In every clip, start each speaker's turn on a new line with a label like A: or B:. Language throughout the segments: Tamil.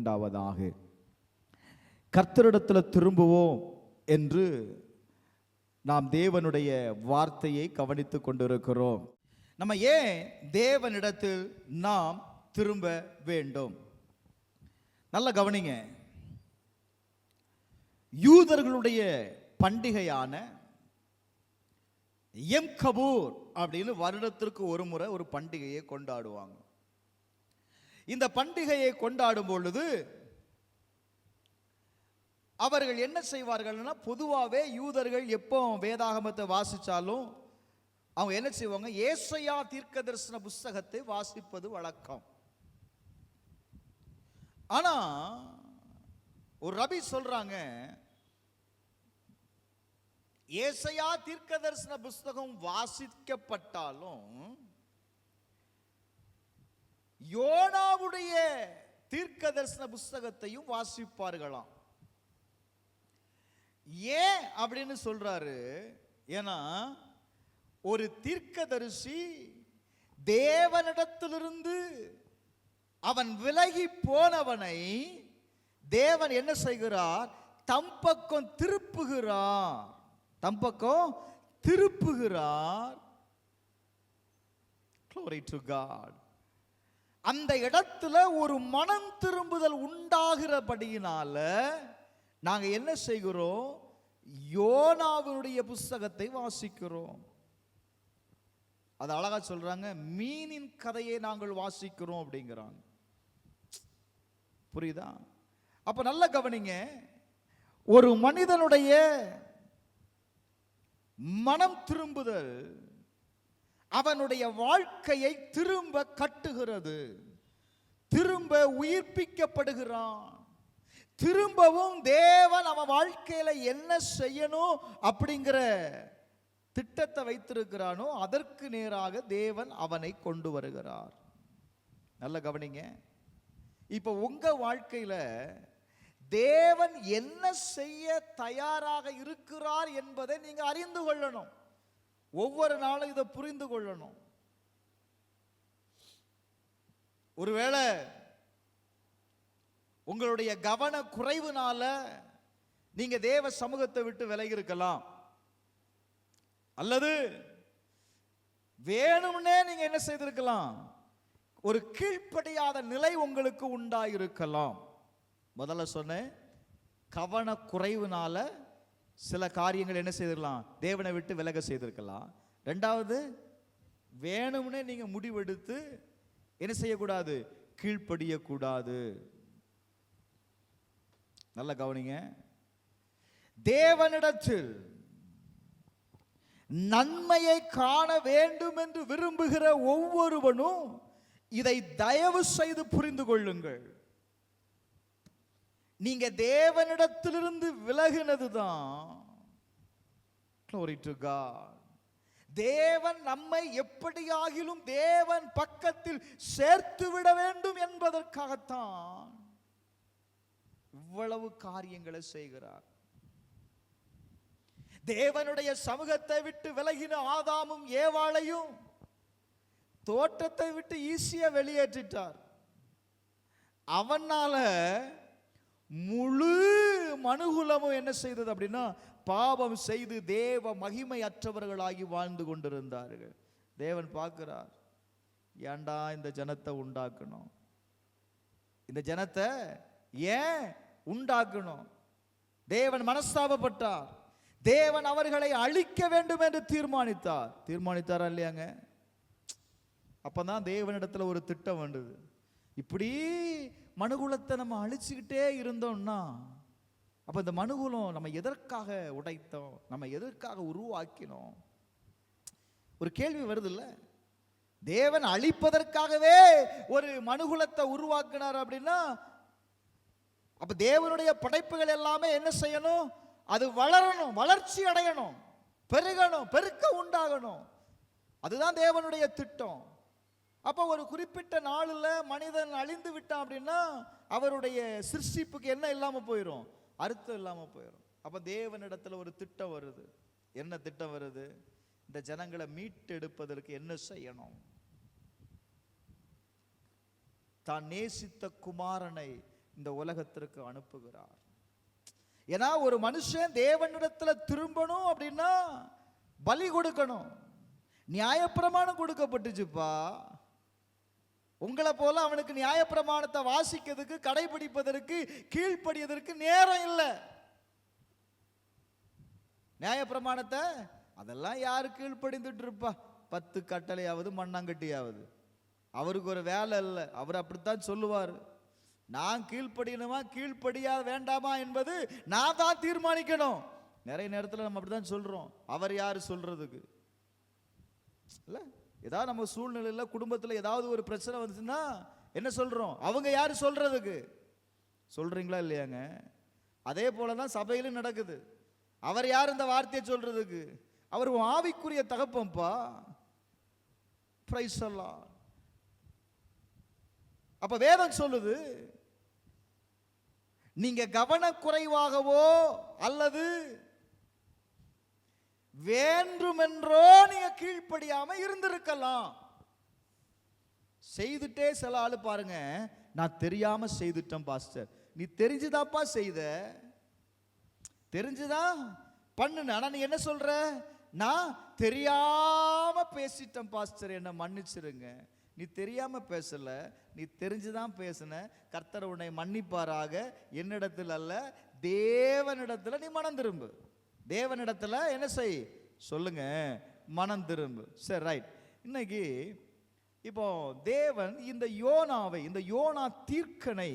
A: உண்டாவதாக. கர்த்தரிடத்தில் திரும்புவோம் என்று நாம் தேவனுடைய வார்த்தையை கவனித்துக் கொண்டிருக்கிறோம். நம்ம ஏன் தேவனிடத்தில் நாம் திரும்ப வேண்டும்? நல்ல கவனிங்க. யூதர்களுடைய பண்டிகையான எம் கபூர் அப்படின்னு வருடத்திற்கு ஒரு முறை ஒரு பண்டிகையை கொண்டாடுவாங்க. இந்த பண்டிகையை கொண்டாடும் பொழுது அவர்கள் என்ன செய்வார்கள்னா, பொதுவாகவே யூதர்கள் எப்போ வேதாகமத்தை வாசித்தாலும் அவங்க என்ன செய்வாங்க, ஏசாயா தீர்க்கதரிசன புஸ்தகத்தை வாசிப்பது வழக்கம். ஆனா ஒரு ரபி சொல்றாங்க, ஏசாயா தீர்க்கதரிசன புஸ்தகம் வாசிக்கப்பட்டாலும் யோனாவுடைய தீர்க்கதரிசன புஸ்தகத்தையும் வாசிப்பார்களாம். ஏன் அப்படின்னு சொல்றாரு? ஏன்னா ஒரு தீர்க்கதரிசி தேவனிடத்திலிருந்து அவன் விலகி போனவனை தேவன் என்ன செய்கிறார்? தம் பக்கம் திருப்புகிறார். தம் பக்கம் திருப்புகிறார். Glory to God. அந்த இடத்துல ஒரு மனம் திரும்புதல் உண்டாகிறபடியினால நாங்க என்ன செய்கிறோம்? யோனாவினுடைய புஸ்தகத்தை வாசிக்கிறோம். அது அழகா சொல்றாங்க, மீனின் கதையை நாங்கள் வாசிக்கிறோம் அப்படிங்கிறாங்க. புரியுதா? அப்ப நல்ல கவனிங்க. ஒரு மனிதனுடைய மனம் திரும்புதல் அவனுடைய வாழ்க்கையை திரும்ப கட்டுகிறது. திரும்ப உயிர்ப்பிக்கப்படுகிறான். திரும்பவும் தேவன் அவன் வாழ்க்கையில என்ன செய்யணும் அப்படிங்கிற திட்டத்தை வைத்திருக்கிறானோ அதற்கு நேராக தேவன் அவனை கொண்டு வருகிறார். நல்ல கவனிங்க. இப்ப உங்க வாழ்க்கையில தேவன் என்ன செய்ய தயாராக இருக்கிறார் என்பதை நீங்க அறிந்து கொள்ளணும். ஒவ்வொரு நாளும் இதை புரிந்து கொள்ளணும். ஒருவேளை உங்களுடைய கவன குறைவுனால நீங்க தேவ சமூகத்தை விட்டு விலகி இருக்கலாம். அல்லது வேணும்னே நீங்க என்ன செய்திருக்கலாம், ஒரு கீழ்ப்படியாத நிலை உங்களுக்கு உண்டாயிருக்கலாம். முதல்ல சொன்னேன், கவன குறைவுனால சில காரியங்கள் என்ன செய்திருக்கலாம், தேவனை விட்டு விலக செய்திருக்கலாம். ரெண்டாவது, வேணும்னே நீங்க முடிவெடுத்து என்ன செய்யக்கூடாது, கீழ்ப்படியக்கூடாது. நல்ல கவனிங்க. தேவனிடத்தில் நன்மையை காண வேண்டும் என்று விரும்புகிற ஒவ்வொருவனும் இதை தயவு செய்து புரிந்து கொள்ளுங்கள். நீங்க தேவனிடத்திலிருந்து விலகினதுதான். Glory to God. தேவன் நம்மை எப்படியாகிலும் தேவன் பக்கத்தில் சேர்த்து விட வேண்டும் என்பதற்காகத்தான் இவ்வளவு காரியங்களை செய்கிறார். தேவனுடைய சமூகத்தை விட்டு விலகின ஆதாமும் ஏவாளையும் தோட்டத்தை விட்டு ஈஸியா வெளியேற்றிட்டார். அவனால முழு மனுகுலமும் என்ன செய்தது அப்படின்னா, பாவம் செய்து தேவ மகிமை அற்றவர்களாகி வாழ்ந்து கொண்டிருந்தார்கள். தேவன் பார்க்கிறார், ஏண்டா இந்த ஜனத்தை உண்டாக்கணும், இந்த ஜனத்தை ஏன் உண்டாக்கணும். தேவன் மனஸ்தாபப்பட்டார். தேவன் அவர்களை அழிக்க வேண்டும் என்று தீர்மானித்தாரா இல்லையாங்க? அப்பதான் தேவனிடத்துல ஒரு திட்டம் வந்தது. இப்படி மனுகுலத்தை நம்ம அழிச்சுக்கிட்டே இருந்தோம்னா அப்ப இந்த மனுகுலம் நம்ம எதற்காக உடைத்தோம், நம்ம எதற்காக உருவாக்கினோம்? ஒரு கேள்வி வருது இல்ல? தேவன் அழிப்பதற்காகவே ஒரு மனுகுலத்தை உருவாக்கினார் அப்படின்னா அப்ப தேவனுடைய படைப்புகள் எல்லாமே என்ன செய்யணும், அது வளரணும், வளர்ச்சி அடையணும், பெருகணும், பெருக்க உண்டாகணும். அதுதான் தேவனுடைய திட்டம். அப்ப ஒரு குறிப்பிட்ட நாளில் மனிதன் அழிந்து விட்டான் அப்படின்னா அவருடைய சிருஷ்டிப்புக்கு என்ன இல்லாம போயிடும், அர்த்தம் இல்லாம போயிடும். அப்ப தேவனிடத்துல ஒரு திட்டம் வருது. என்ன திட்டம் வருது? இந்த ஜனங்களை மீட்டெடுப்பதற்கு என்ன செய்யணும்? தான் நேசித்த குமாரனை இந்த உலகத்திற்கு அனுப்புகிறார். ஏன்னா ஒரு மனுஷன் தேவனிடத்துல திரும்பணும் அப்படின்னா பலி கொடுக்கணும். நியாயப்பிரமாணம் கொடுக்கப்பட்டுச்சுப்பா. உங்களை போல அவனுக்கு நியாயப்பிரமாணத்தை வாசிக்கிறதுக்கு, கடைபிடிப்பதற்கு, கீழ்ப்படியதற்கு நேரம் இல்லை. நியாயப்பிரமாணத்தை அதெல்லாம் யாரு கீழ்ப்படிந்துட்டு இருப்பா? 10 கட்டளையாவது மண்ணாங்கட்டியாவது. அவருக்கு ஒரு வேலை இல்லை. அவர் அப்படித்தான் சொல்லுவார். நான் கீழ்ப்படியணுமா கீழ்ப்படியா வேண்டாமா என்பது நான் தான் தீர்மானிக்கணும். நிறைய நேரத்தில் நம்ம அப்படிதான் சொல்றோம். அவர் யாரு சொல்றதுக்கு? இல்ல, ஏதாவது நம்ம சூழ்நிலையில் குடும்பத்தில் ஏதாவது ஒரு பிரச்சனை வந்துச்சுன்னா என்ன சொல்றோம்? அவங்க யாரு சொல்றதுக்கு? சொல்றீங்களா இல்லையாங்க? அதே போலதான் சபையிலும் நடக்குது. அவர் யார் இந்த வார்த்தையை சொல்றதுக்கு? அவர் ஆவிக்குரிய தகப்பம்பா. பிரைஸ் எல்லாம். அப்ப வேதம் சொல்லுது, நீங்க கவனக்குறைவாகவோ அல்லது வேண்டுமென்றோ நீங்க கீழ்ப்படியாம இருந்திருக்கலாம். செய்துட்டே சில ஆளு பாருங்க, நான் தெரியாம செய்துட்டேன் பாஸ்டர். நீ தெரிஞ்சுதாப்பா செய்த, தெரிஞ்சுதான் பண்ணுன. ஆனா நீ என்ன சொல்ற? நான் தெரியாம பேசிட்டேன் பாஸ்டர், என்ன மன்னிச்சிருங்க. நீ தெரியாம பேசல, நீ தெரிஞ்சுதான் பேசுன. கர்த்தர் உன்னை மன்னிப்பாராக. என்னிடத்தில் அல்ல, தேவனிடத்துல நீ மனம் திரும்பு. தேவனிடத்துல என்ன செய் சொல்லுங்க? மனம் திரும்பு. சரி, ரைட். இன்னைக்கு இப்போ தேவன் இந்த யோனாவை, இந்த யோனா தீர்க்கனை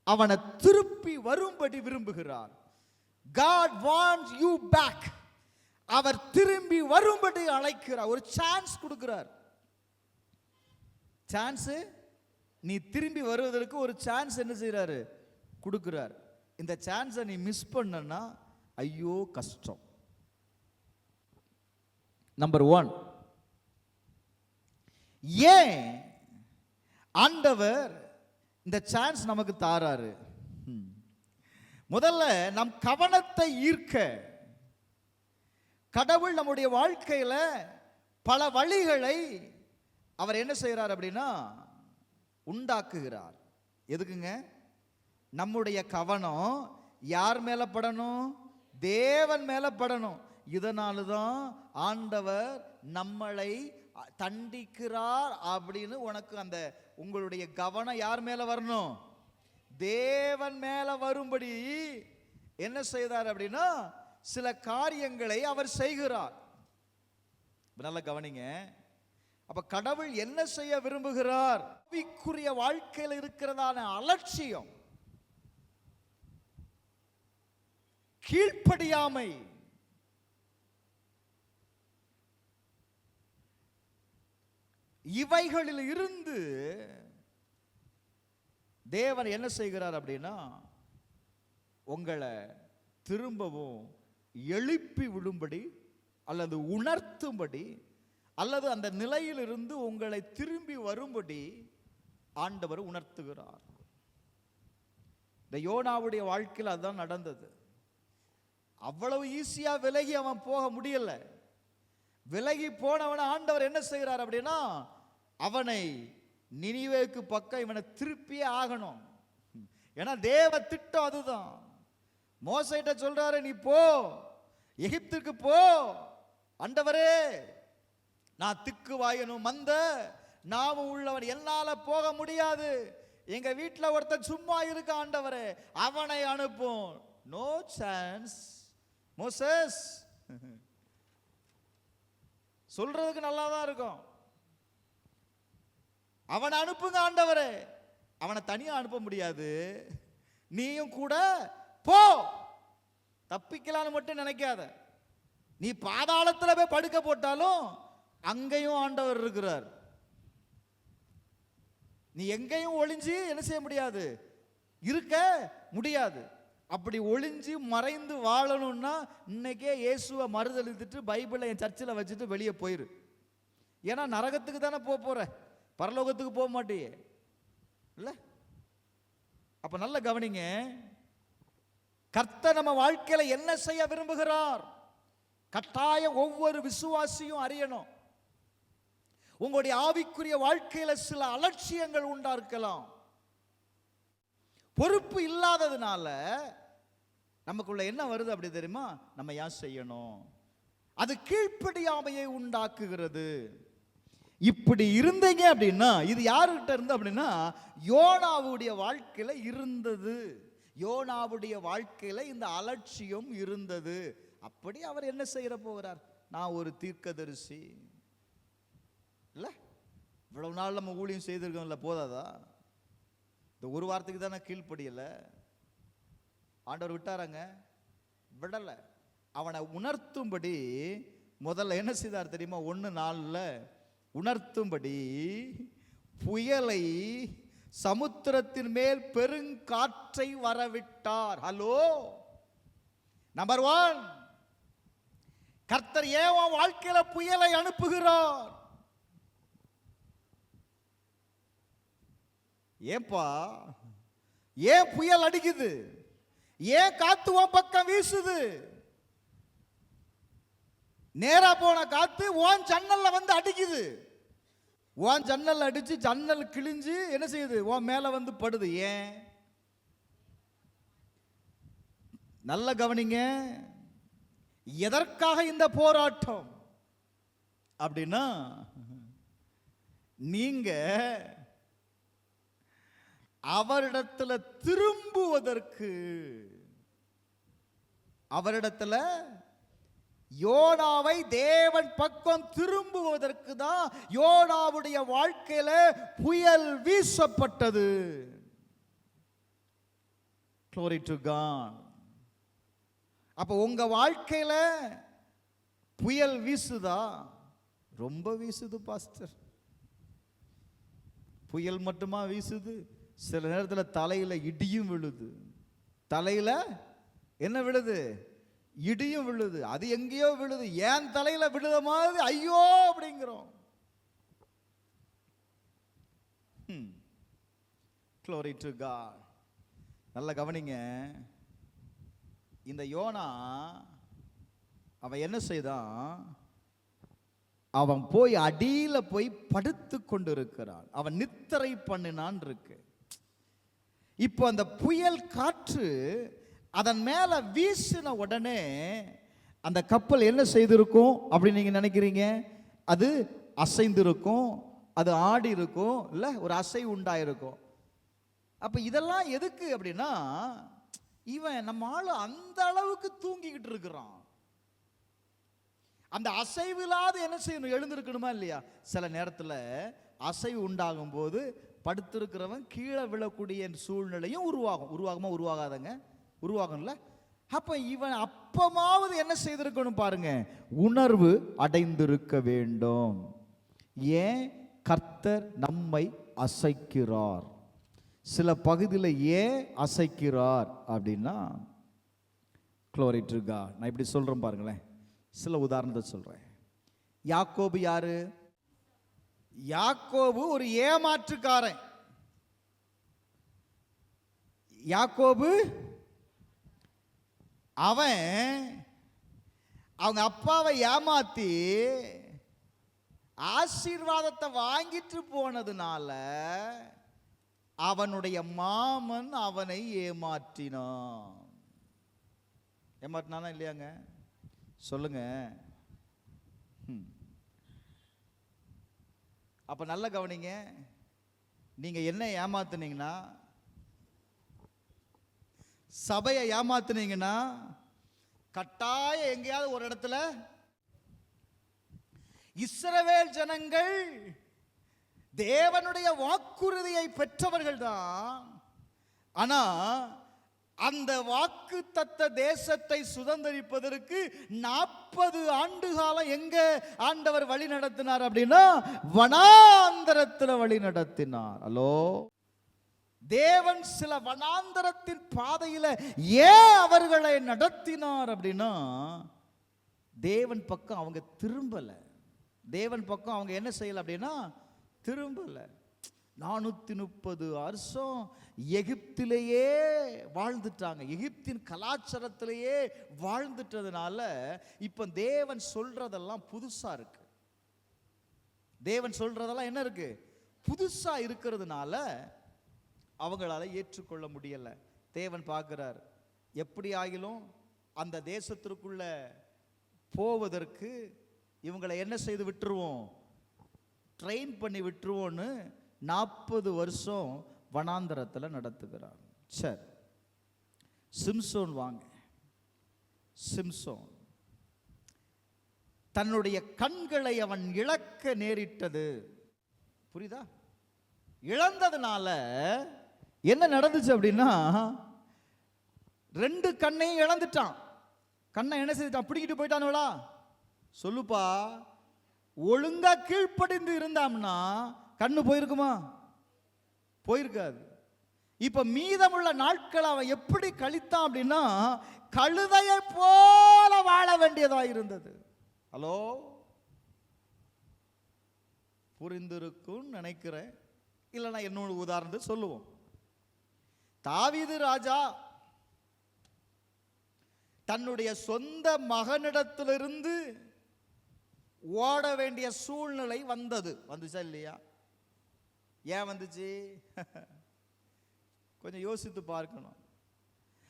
A: அவனை திருப்பி வரும்படி விரும்புகிறார். God wants you back. அவர் திரும்பி வரும்படி அழைக்கிறார். ஒரு சான்ஸ் கொடுக்கிறார். சான்ஸ், நீ திரும்பி வருவதற்கு ஒரு சான்ஸ் என்ன செய்யறாரு? கொடுக்கிறார். இந்த சான்ஸை நீ மிஸ் பண்ணனா ஐயோ கஷ்டம். நம்பர் 1, ஏன் ஆண்டவர் இந்த சான்ஸ் நமக்கு தாராரு? முதல்ல நம் கவனத்தை ஈர்க்க கடவுள் நம்முடைய வாழ்க்கையில பல வழிகளை அவர் என்ன செய்கிறார் அப்படின்னா உண்டாக்குகிறார். எதுக்குங்க? நம்முடைய கவனம் யார் மேல படணும்? தேவன் மேல படணும். இதனால தான் ஆண்டவர் நம்மளை தண்டிக்கிறார் அப்படின்னு உனக்கு அந்த உங்களுடைய கவனம் யார் மேல வரணும்? தேவன் மேல வரும்படி என்ன செய்தார் அப்படின்னா சில காரியங்களை அவர் செய்கிறார். நல்லா கவனிங்க. அப்ப கடவுள் என்ன செய்ய விரும்புகிறார்? ஆவிக்குரிய வாழ்க்கையில் இருக்கிறதான அலட்சியம், கீழ்ப்படியாமை, இவைகளில் இருந்து தேவன் என்ன செய்கிறார் அப்படின்னா உங்களை திரும்பவும் எழுப்பி விடும்படி அல்லது உணர்த்தும்படி அல்லது அந்த நிலையிலிருந்து உங்களை திரும்பி வரும்படி ஆண்டவர் உணர்த்துகிறார். இந்த யோனாவுடைய வாழ்க்கையில் அதுதான் நடந்தது. அவ்வளவு ஈஸியா விலகி அவன் போக முடியல. விலகி போனவன ஆண்டவர் என்ன செய்கிறார் அப்படின்னா அவனை நினிவேக்கு பக்கம் இவனை திருப்பியே ஆகணும். ஏன்னா தேவ திட்டம் அதுதான். மோசேட்ட சொல்றாரு, நீ போ, எகிப்துக்கு போ. ஆண்டவரே, நான் திக்கு வாயனும் மந்த நாமும் உள்ளவன், என்னால போக முடியாது. எங்க வீட்டில் ஒருத்தன் சும்மா இருக்க ஆண்டவரே, அவனை அனுப்பும். No chance. மோசஸ் சொல்றதுக்கு நல்லா தான் இருக்கும். அவனை அனுப்புங்க ஆண்டவரே. அவனை தனியா அனுப்ப முடியாது. நீயும் கூட போ. தப்பிக்கலான்னு மட்டும் நினைக்காத. நீ பாதாளத்தில் போய் படுக்க போட்டாலும் அங்கேயும் ஆண்டவர் இருக்கிறார். நீ எங்கேயும் ஒளிஞ்சு என்ன செய்ய முடியாது, இருக்க முடியாது. அப்படி ஒளிஞ்சு மறைந்து வாழணும்னா இன்னைக்கே இயேசுவை மறுதலித்துட்டு பைபிளை என் சர்ச்சில் வச்சுட்டு வெளியே போயிரு. ஏன்னா நரகத்துக்கு தானே போற, பரலோகத்துக்கு போக மாட்டியே இல்ல. அப்ப நல்ல கவனிங்க. கர்த்தர் நம்ம வாழ்க்கையில என்ன செய்ய விரும்புகிறார்? கட்டாயம் ஒவ்வொரு விசுவாசியும் அறியணும். உங்களுடைய ஆவிக்குரிய வாழ்க்கையில சில அலட்சியங்கள் உண்டா இருக்கலாம். பொறுப்பு இல்லாததுனால நமக்குள்ள என்ன வருது அப்படி தெரியுமா? நம்ம ஏன் செய்யணும்? அது கீழ்ப்படியாமையை உண்டாக்குகிறது. இப்படி இருந்தீங்க அப்படின்னா, இது யாருக்கிட்ட இருந்து அப்படின்னா யோனாவுடைய வாழ்க்கையில இருந்தது. யோனாவுடைய வாழ்க்கையில இந்த அலட்சியம் இருந்தது. அப்படி அவர் என்ன செய்யற போகிறார்? நான் ஒரு தீர்க்கதரிசி இல்ல, இவ்வளவு நாள் நம்ம ஊழியம் செய்திருக்கோம்ல, போதாதா? இந்த ஒரு வாரத்துக்கு தானே கீழ்ப்படியல. ஆண்டவர் விட்டாராங்க? விடல. அவனை உணர்த்தும்படி முதல்ல என்ன செய்தார் தெரியுமா? 1:4 உணர்த்தும்படி புயலை, சமுத்திரத்தின் மேல் பெருங்காற்றை வரவிட்டார். ஹலோ, நம்பர் 1, கர்த்தர் ஏன் உன் வாழ்க்கையில புயலை அனுப்புகிறார்? ஏன்பா ஏன் புயல் அடிக்குது? ஏன் காத்து உன் பக்கம் வீசுது? நேரா போன காத்து உன் ஜன்னல்ல வந்து அடிக்குது. உன் ஜன்னல் அடிச்சு ஜன்னல் கிழிஞ்சு என்ன செய்யுது? உன் மேல வந்து படுது. ஏன்? நல்ல கவனிங்க. எதற்காக இந்த போராட்டம் அப்படின்னா, நீங்க அவரிடத்துல திரும்புவதற்கு, அவரிடத்துல யோனாவை தேவன் பக்கம் திரும்புவதற்கு தான் யோனாவுடைய வாழ்க்கையில புயல் வீசப்பட்டது. Glory to God. அப்ப உங்க வாழ்க்கையில புயல் வீசுதா? ரொம்ப வீசுது பாஸ்டர். புயல் மட்டுமா வீசுது? சில நேரத்தில் தலையில இடியும் விழுது. தலையில என்ன விழுது? இடியும் விழுது. அது எங்கேயோ விழுது. ஏன் தலையில விழுத மாதிரி ஐயோ அப்படிங்கிறோம். Glory to God. நல்ல கவனிங்க. இந்த யோனா அவன் என்ன செய்தான்? அவன் போய் அடியில போய் படுத்து கொண்டு இருக்கிறான். அவன் நித்திரை பண்ணினான் இருக்கு. இப்போ அந்த புயல் காற்று அதன் மேல வீசின உடனே அந்த கப்பல் என்ன செய்திருக்கும் அப்படின்னு நீங்க நினைக்கிறீங்க? அது அசைந்திருக்கும், அது ஆடி இருக்கும், இல்ல ஒரு அசை உண்டாயிருக்கும். அப்ப இதெல்லாம் எதுக்கு அப்படின்னா, இவன் நம்ம ஆளு அந்த அளவுக்கு தூங்கிக்கிட்டு இருக்கிறான். அந்த அசைவில்லாத என்ன செய்யணும்? எழுந்திருக்கணுமா இல்லையா? சில நேரத்தில் அசைவு உண்டாகும் போது படுத்திருக்கிறவன் கீழே விழக்கூடிய சூழ்நிலையும் உருவாகும். உருவாகுமா? உருவாகாதங்க? உருவாகும்ல. அப்ப இவன் அப்பமாவது என்ன செய்திருக்கணும் பாருங்க, உணர்வு அடைந்திருக்க வேண்டும். ஏன் கர்த்தர் நம்மை அசைக்கிறார்? சில பகுதியில் ஏன் அசைக்கிறார் அப்படின்னா, Glory to God. நான் இப்படி சொல்றேன் பாருங்களேன். சில உதாரணத்தை சொல்றேன். யாக்கோபு யாரு? யாக்கோபு ஒரு ஏமாற்றுக்காரன். யாக்கோபு அவன் அவங்க அப்பாவை ஏமாத்தி ஆசீர்வாதத்தை வாங்கிட்டு போனதுனால அவனுடைய மாமன் அவனை ஏமாற்றினான். ஏமாற்றினானா இல்லையாங்க? சொல்லுங்க. அப்ப நல்ல கவனிங்க. நீங்க என்ன ஏமாத்துனீங்கன்னா, சபையை ஏமாத்துனீங்கன்னா, கட்டாயம் எங்கேயாவது ஒரு இடத்துல இஸ்ரவேல் ஜனங்கள் தேவனுடைய வாக்குறுதியை பெற்றவர்கள் தான். ஆனா அந்த வாக்கு தத்த தேசத்தை சுதந்திரிப்பதற்கு 40 ஆண்டு காலம் எங்க ஆண்டவர் வழி நடத்தினார் அப்படின்னா, வனாந்தரத்தில் வழி நடத்தினார். ஹலோ, தேவன் சில வனாந்தரத்தின் பாதையில ஏன் அவர்களை நடத்தினார் அப்படின்னா, தேவன் பக்கம் அவங்க திரும்பல. தேவன் பக்கம் அவங்க என்ன செய்யல அப்படின்னா திரும்பல. 430 வருஷம் எகிப்திலேயே வாழ்ந்துட்டாங்க. எகிப்தின் கலாச்சாரத்திலேயே வாழ்ந்துட்டதுனால இப்ப தேவன் சொல்றதெல்லாம் புதுசா இருக்கு. தேவன் சொல்றதெல்லாம் என்ன இருக்கு? புதுசா இருக்கிறதுனால அவங்களால ஏற்றுக்கொள்ள முடியலை. தேவன் பார்க்கிறார், எப்படி ஆகிலும் அந்த தேசத்திற்குள்ள போவதற்கு இவங்களை என்ன செய்து விட்டுருவோம், ட்ரெயின் பண்ணி விட்டுருவோன்னு 40 வருஷம் வனாந்தரத்தில் நடத்துகிறார். சரி, சிம்சோன் வாங்க. சிம்சோன் தன்னுடைய கண்களை அவன் இழக்க நேரிட்டது. புரியுதா? இழந்ததுனால என்ன நடந்துச்சு அப்படின்னா, 2 கண்ணையும் இழந்துட்டான். கண்ணை என்ன செய்தான், பிடிக்கிட்டு போயிட்டானுங்களா? சொல்லுப்பா, ஒழுங்கா கீழ்ப்படிந்து இருந்தாம்னா கண்ணு போயிருக்குமா? போயிருக்காது. இப்ப மீதமுள்ள நாட்கள் அவன் எப்படி கழித்தான் அப்படின்னா, கழுதையை போல வாழ வேண்டியதா இருந்தது. ஹலோ, புரிந்திருக்கும் நினைக்கிறேன். இல்லைன்னா என்னோட உதாரணத்தை சொல்லுவோம். தாவீது ராஜா தன்னுடைய சொந்த மகனிடத்திலிருந்து ஓட வேண்டிய சூழ்நிலை வந்துச்சா இல்லையா? ஏன் வந்துச்சு? கொஞ்சம் யோசித்து பார்க்கணும்.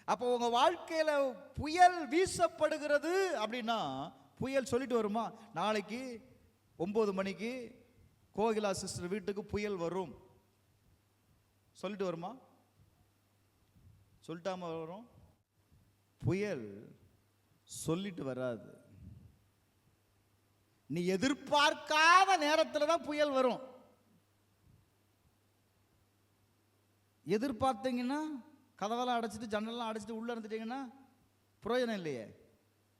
A: அப்போ உங்க வாழ்க்கையில புயல் வீசப்படுகிறது அப்படின்னா, புயல் சொல்லிட்டு வருமா, நாளைக்கு 9 மணிக்கு கோகிலா சிஸ்டர் வீட்டுக்கு புயல் வரும் சொல்லிட்டு வருமா? சொல்லிட்டாம வரும்? புயல் சொல்லிட்டு வராது. நீ எதிர்பார்க்காத நேரத்தில் தான் புயல் வரும். எதிர்பார்த்தீங்கன்னா கதவெல்லாம் அடைச்சிட்டு ஜன்னல்லாம் அடைச்சிட்டு உள்ள இருந்துட்டீங்கன்னா பிரயோஜனம் இல்லையே.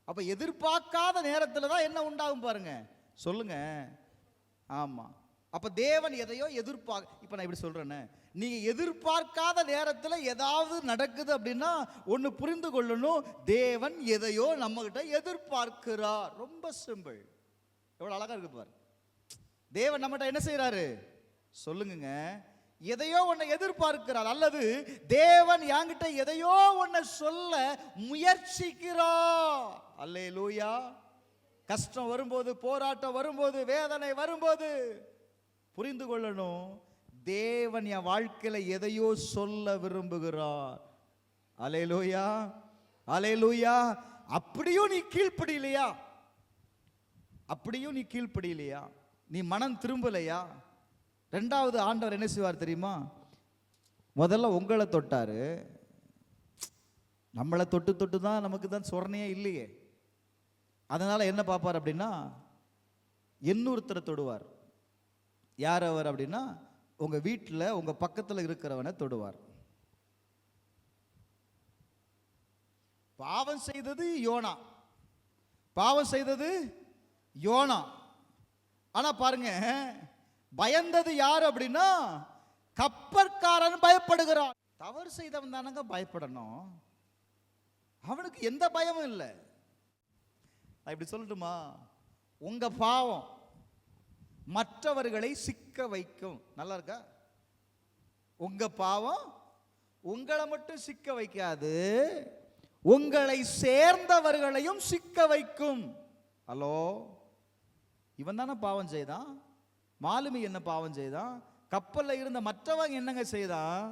A: அப்ப எதிர்பார்க்காத நேரத்தில் தான் என்ன உண்டாகும் பாருங்க, சொல்லுங்க. ஆமா, அப்ப தேவன் எதையோ இப்ப நான் இப்படி சொல்றேன்னு, நீங்க எதிர்பார்க்காத நேரத்தில் ஏதாவது நடக்குது அப்படின்னா ஒன்னு புரிந்து கொள்ளணும், தேவன் எதையோ நம்ம கிட்ட எதிர்பார்க்கிறார். ரொம்ப சிம்பிள். எவ்வளவு அழகா இருக்கு பாரு. தேவன் நம்மகிட்ட என்ன செய்யறாரு சொல்லுங்க, எதையோ ஒன்னை எதிர்பார்க்கிறார், அல்லது தேவன் என்கிட்ட எதையோ ஒன்னை சொல்ல முயற்சிக்கிறார். அல்லேலூயா. கஷ்டம் வரும்போது, போராட்டம் வரும்போது, வேதனை வரும்போது புரிந்து கொள்ளணும், தேவன் என் வாழ்க்கையில எதையோ சொல்ல விரும்புகிறார். அல்லேலூயா, அல்லேலூயா. அப்படியும் நீ கீழ்ப்படியலையா? அப்படியும் நீ கீழ்ப்படியலையா? நீ மனம் திரும்பலையா? 2வது ஆண்டவர் என்ன செய்வார் தெரியுமா? முதல்ல உங்களை தொட்டாரு. நம்மளை தொட்டு தொட்டு தான் நமக்கு தான் சொரணையே இல்லையே. அதனால என்ன பார்ப்பார் அப்படின்னா, இன்னொருத்தரை தொடுவார். யார் அவர் அப்படின்னா, உங்க வீட்டில் உங்க பக்கத்தில் இருக்கிறவனை தொடுவார். பாவம் செய்தது யோனா, பாவம் செய்தது யோனா. ஆனா பாருங்க, பயந்தது யார் அப்படின்னா, கப்பற்காரன் பயப்படுகிறான். தவறு செய்தவன் தானங்க பயப்படணும், அவனுக்கு எந்த பயமும் இல்லை. இப்படி சொல்லட்டுமா, உங்க பாவம் மற்றவர்களை சிக்க வைக்கும். நல்லா இருக்கா? உங்க பாவம் உங்களை மட்டும் சிக்க வைக்காது, உங்களை சேர்ந்தவர்களையும் சிக்க வைக்கும். ஹலோ, இவன் தானே பாவம் செய்தான். மாலுமி என்ன பாவம் செய்தான்? கப்பல்ல இருந்த மற்றவங்க என்னங்க செய்தான்?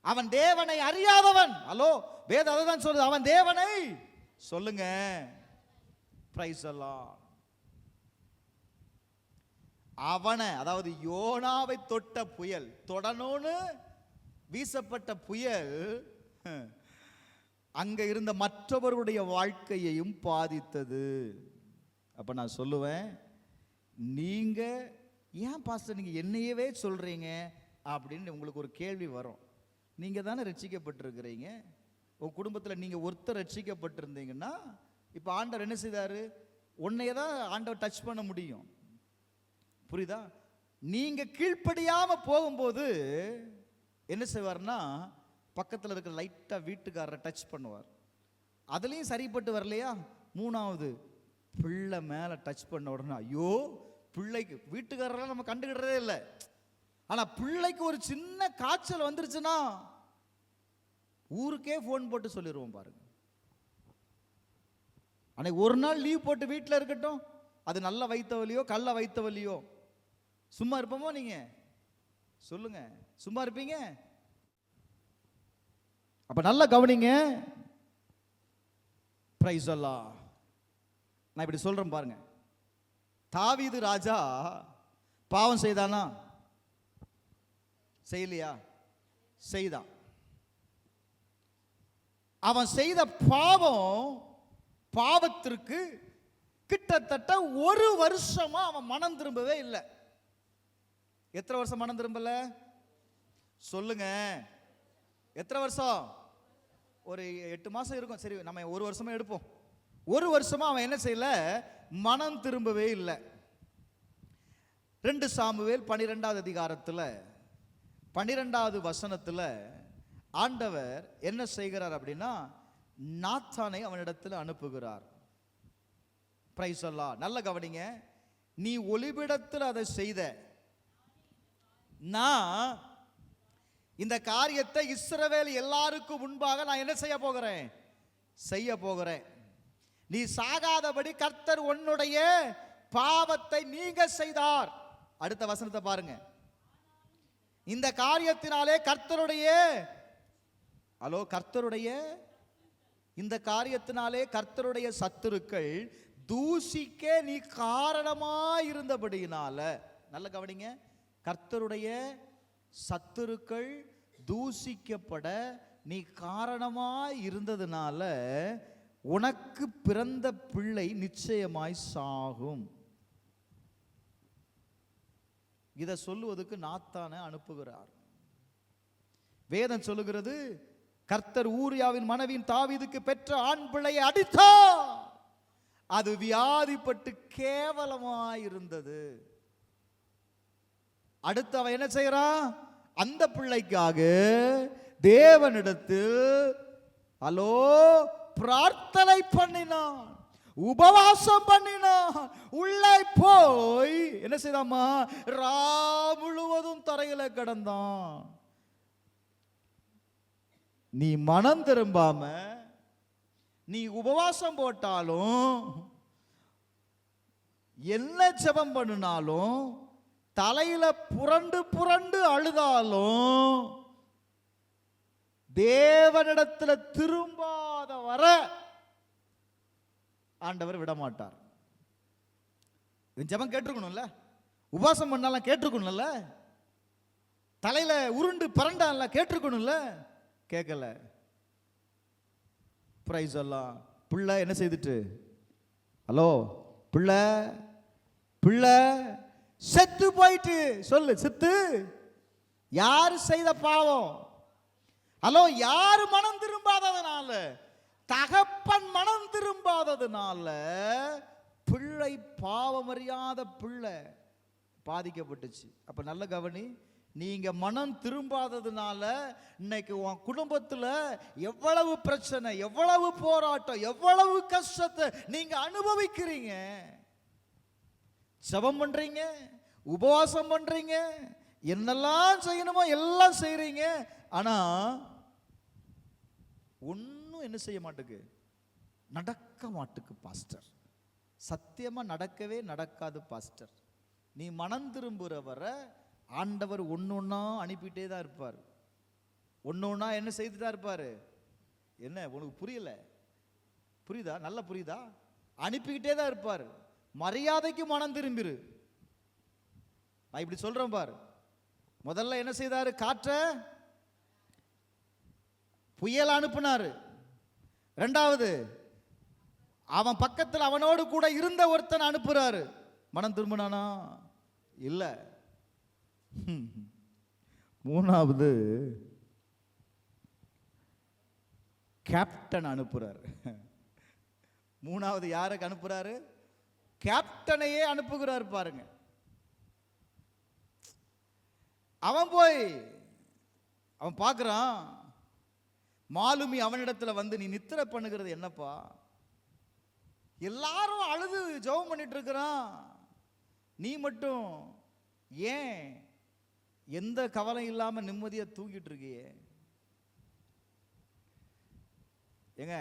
A: அவன் தேவனை அறியாதவன். ஹலோ, வேதம் அதுதான் சொல்லுது, அவன் தேவனை சொல்லுங்க. Praise the Lord. அவனை, அதாவது யோனாவை தொட்ட புயல், தொடனோன்னு வீசப்பட்ட புயல் அங்க இருந்த மற்றவருடைய வாழ்க்கையையும் பாதித்தது. அப்ப நான் சொல்லுவேன், நீங்க ஏன் பாஸ்டர் நீங்க என்னையவே சொல்றீங்க அப்படின்னு உங்களுக்கு ஒரு கேள்வி வரும். நீங்க தானே ரட்சிக்கப்பட்டிருக்கிறீங்க. உங்க குடும்பத்தில் நீங்க ஒருத்தர் ரட்சிக்கப்பட்டிருந்தீங்கன்னா, இப்ப ஆண்டவர் என்ன செய்தாரு? உன்னைய தான் ஆண்டவர் டச் பண்ண முடியும். புரியுதா? நீங்க கீழ்ப்படியாம போகும்போது என்ன செய்வார்னா, பக்கத்தில் இருக்கிற லைட்டா வீட்டுக்காரரை டச் பண்ணுவார். அதுலயும் சரிப்பட்டு வரலையா, 3வது பிள்ளை மேல டச் பண்ண உடனே, ஐயோ பிள்ளைக்கு, வீட்டுக்காரரெல்லாம் நம்ம கண்டுக்கிட்டதே இல்லை, ஆனா பிள்ளைக்கு ஒரு சின்ன காய்ச்சல் வந்துருச்சுன்னா ஊருக்கே போன் போட்டு சொல்லிடுவோம் பாருங்க. அன்னைக்கு ஒரு நாள் லீவ் போட்டு வீட்டில் இருக்கட்டும், அது நல்ல வைத்த வலியோ கள்ள வைத்த வலியோ, சும்மா இருப்போமோ? நீங்க சொல்லுங்க, சும்மா இருப்பீங்க? அப்ப நல்லா கவனிங்க. பிரைஸ் அல்லாஹ். நான் இப்படி சொல்றேன் பாருங்க. தாவீது ராஜா பாவம் செய்தானா? செய்யலையா? செய்தான். அவன் செய்த பாவத்திற்கு கிட்டத்தட்ட 1 வருஷமா அவன் மனம் திரும்பவே இல்லை. எத்தனை வருஷம் மனம் திரும்பல சொல்லுங்க? எத்தனை வருஷம்? ஒரு 8 மாசம் இருக்கும். சரி, நம்ம 1 வருஷமா எடுப்போம். 1 வருஷமா அவன் என்ன செய்யல? மனம் திரும்பவே இல்லை. 2 சாமுவேல் 12வது அதிகாரத்தில் 12வது வசனத்தில் ஆண்டவர் என்ன செய்கிறார் அப்படின்னா, நாத்தானை அவனிடத்தில் அனுப்புகிறார். பிரைஸ் அல்லாஹ். நல்ல கவனிங்க. நீ ஒளிபிடத்தில் அதை செய்த, நான் இந்த காரியத்தை இஸ்ரவேல் எல்லாருக்கும் முன்பாக நான் என்ன செய்ய போகிறேன். நீ சாகாதபடி கர்த்தர் உன்னுடைய பாவத்தை நீங்க செய்தார். அடுத்த வசனத்தை பாருங்க. இந்த காரியத்தினாலே இந்த காரியத்தினாலே கர்த்தருடைய சத்துருக்கள் தூசிக்க நீ காரணமாயிருந்தபடியினால, நல்ல கவனிங்க, கர்த்தருடைய சத்துருக்கள் தூசிக்கப்பட நீ காரணமாய் இருந்ததுனால உனக்கு பிறந்த பிள்ளை நிச்சயமாய் சாகும். இதை சொல்லுவதற்கு நாத்தானை அனுப்புகிறார். வேதம் சொல்லுகிறது, கர்த்தர் ஊரியாவின் மனைவியின் தாவீதுக்கு பெற்ற ஆண் பிள்ளையை அடித்தார். அது வியாதிப்பட்டு கேவலமாயிருந்தது. அடுத்து அவன் என்ன செய்யறான்? அந்த பிள்ளைக்காக தேவனிடத்தில் பிரார்த்தனை பண்ணினான், உபவாசம் பண்ணினான். உள்ளே போய் என்ன செய்தாமா? ரா முழுவதும் தரையில கிடந்தான். நீ மனம் திரும்பாம நீ உபவாசம் போட்டாலும், என்ன ஜெபம் பண்ணினாலும், தலையில புரண்டு புரண்டு அழுதாலும், தேவனிடத்தில் திரும்பாத வர ஆண்டவர் விட மாட்டார். ஜெபம் கேட்டிருக்கணும்ல, உபவாசம் பண்ணாலும் கேட்டிருக்கணும்ல, தலையில உருண்டு பரண்டால கேட்டிருக்கணும்ல, கேட்கல. பிரைஸ் அல்லாஹ். பிள்ளை என்ன செய்துட்டு? பிள்ளை செத்து போயிட்டு. சொல்லு, செத்து. யாரு செய்த பாவம்? யாரு மனம் திரும்பாததுனால, தகப்பன் மனம் திரும்பாததுனால பிள்ளை, பாவமறியாத பிள்ளை பாதிக்கப்பட்டுச்சு. அப்ப நல்ல கவனி, நீங்க மனம் திரும்பாததுனால இன்னைக்கு உன் குடும்பத்தில் எவ்வளவு பிரச்சனை, எவ்வளவு போராட்டம், எவ்வளவு கஷ்டத்தை நீங்க அனுபவிக்கிறீங்க. ஜெபம் பண்றீங்க, உபவாசம் பண்றீங்க, என்னெல்லாம் செய்யணுமோ எல்லாம் செய்றீங்க. ஆனா ஒன்னும் என்ன செய்ய மாட்டுக்கு? நடக்க மாட்டுக்கு பாஸ்டர். சத்தியமா நடக்காது பாஸ்டர். நீ மனம் திரும்புற வர ஆண்டவர் ஒன்னொன்னா அனுப்பிட்டே தான் இருப்பார். ஒன்னொன்னா என்ன செய்து தான் இருப்பாரு. என்ன உனக்கு புரியல? புரியுதா? நல்லா புரியுதா? அனுப்பிக்கிட்டே தான் இருப்பார். மரியாதைக்கு மனம் திரும்பிரு. நான் இப்படி சொல்றேன் பாரு. முதல்ல என்ன செய்தாரு? காற்ற புயல் அனுப்பினாரு. ரெண்டாவது அவன் பக்கத்தில் அவனோடு கூட இருந்த ஒருத்தன் அனுப்புறாரு. மனம் திரும்பினானா? இல்ல. மூணாவது கேப்டன் அனுப்புறாரு. மூணாவது யாருக்கு அனுப்புறாரு? கேப்டனையே அனுப்புகிறார் பாருங்க. அவன் போய் அவன் பார்க்கிறான், மாலுமி அவனிடத்துல வந்து, நீ நித்திரை பண்ணுகிறது என்னப்பா? எல்லாரும் அழுது ஜெபம் பண்ணிட்டு இருக்கிறான், நீ மட்டும் ஏன் எந்த கவலை இல்லாம நிம்மதியா தூங்கிட்டு இருக்கியே? ஏங்க,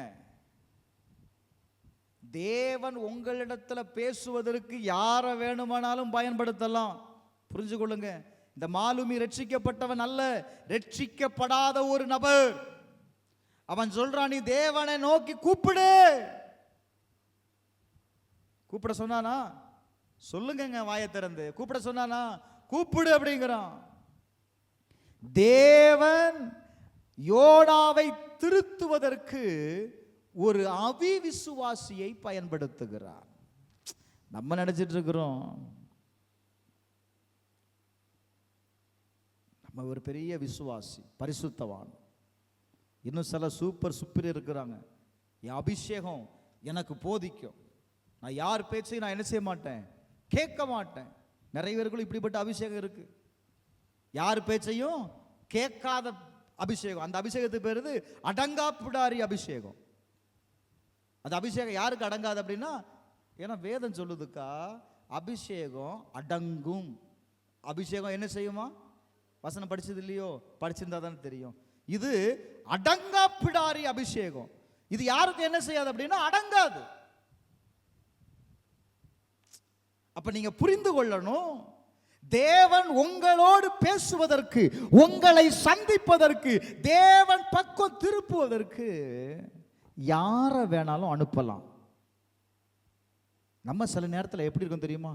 A: தேவன் உங்களிடத்துல பேசுவதற்கு யாரை வேணுமானாலும் பயன்படுத்தலாம். புரிஞ்சு கொள்ளுங்க. இந்த மாலுமி ரட்சிக்கப்பட்டவன் அல்ல, ரட்சிக்கப்படாத ஒரு நபர். அவன் சொல்றான், நீ தேவனை நோக்கி கூப்பிடு. கூப்பிட சொன்னானா? சொல்லுங்க வாயை திறந்து. கூப்பிட சொன்னானா? கூப்பிடு அப்படிங்கிறான். தேவன் யோனாவை திருத்துவதற்கு ஒரு அவிவிசுவாசியை பயன்படுத்துகிறார். நம்ம நினைச்சிட்டு இருக்கிறோம் நம்ம ஒரு பெரிய விசுவாசி, பரிசுத்தவான். இன்னும் சில சூப்பர் இருக்கிறாங்க. என் அபிஷேகம் எனக்கு போதிக்கும், நான் யார் பேச்சையும் நான் என்ன செய்ய மாட்டேன், கேட்க மாட்டேன். நிறைய பேருக்குள்ள இப்படிப்பட்ட அபிஷேகம் இருக்கு. யார் பேச்சையும் கேட்காத அபிஷேகம். அந்த அபிஷேகத்துக்கு பேரு அடங்கா பிடாரி அபிஷேகம். அந்த அபிஷேகம் யாருக்கு அடங்காது அப்படின்னா, ஏன்னா வேதம் சொல்லுதுக்கா, அபிஷேகம் அடங்கும். அபிஷேகம் என்ன செய்யுமா? வசனம் படிச்சது இல்லையோ? படிச்சிருந்தா தானே தெரியும். இது அடங்கா பிடாரி அபிஷேகம். இது யாருக்கு என்ன செய்யாது அப்படின்னா அடங்காது. அப்ப நீங்க புரிந்து கொள்ளணும், தேவன் உங்களோடு பேசுவதற்கு, உங்களை சந்திப்பதற்கு, தேவன் பக்கம் திருப்புவதற்கு யாரை வேணாலும் அனுப்பலாம். நம்ம சில நேரத்தில் எப்படி இருக்கும் தெரியுமா?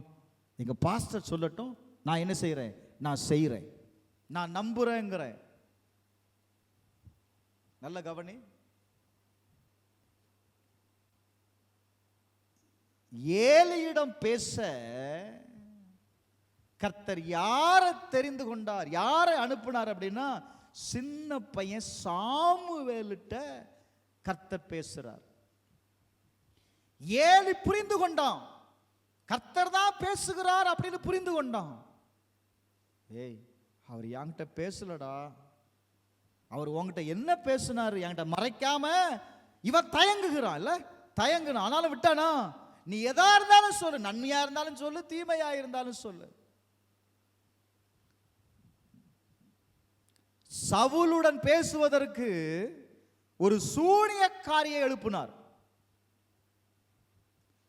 A: எங்க பாஸ்டர் சொல்லட்டும், நான் என்ன செய்யறேன், நான் செய்யறேன், நான் நம்புறேங்கிறேன். நல்ல கவனி, ஏலியிடம் பேச கர்த்தர் யாரை தெரிந்து கொண்டார், யாரை அனுப்பினார் அப்படின்னா, சின்ன பையன் சாமுவேலிட்ட கர்த்தர் பேசுறார். ஏலி புரிந்து கொண்டான், கர்த்தர் தான் பேசுகிறார் அப்படின்னு புரிந்து கொண்டான். ஏய், அவர் என்கிட்ட பேசலடா, அவர் உங்ககிட்ட என்ன பேசினார் என்கிட்ட மறைக்காம இவன் தயங்குகிறான். இல்ல தயங்குனா, ஆனாலும் விட்டானா, நீ எதா இருந்தாலும் சொல்லு, நன்மையா இருந்தாலும் சொல்லு, தீமையா இருந்தாலும் சொல்லு. சவுலுடன் பேசுவதற்கு ஒரு சூனியக்காரியை எழுப்பினார்.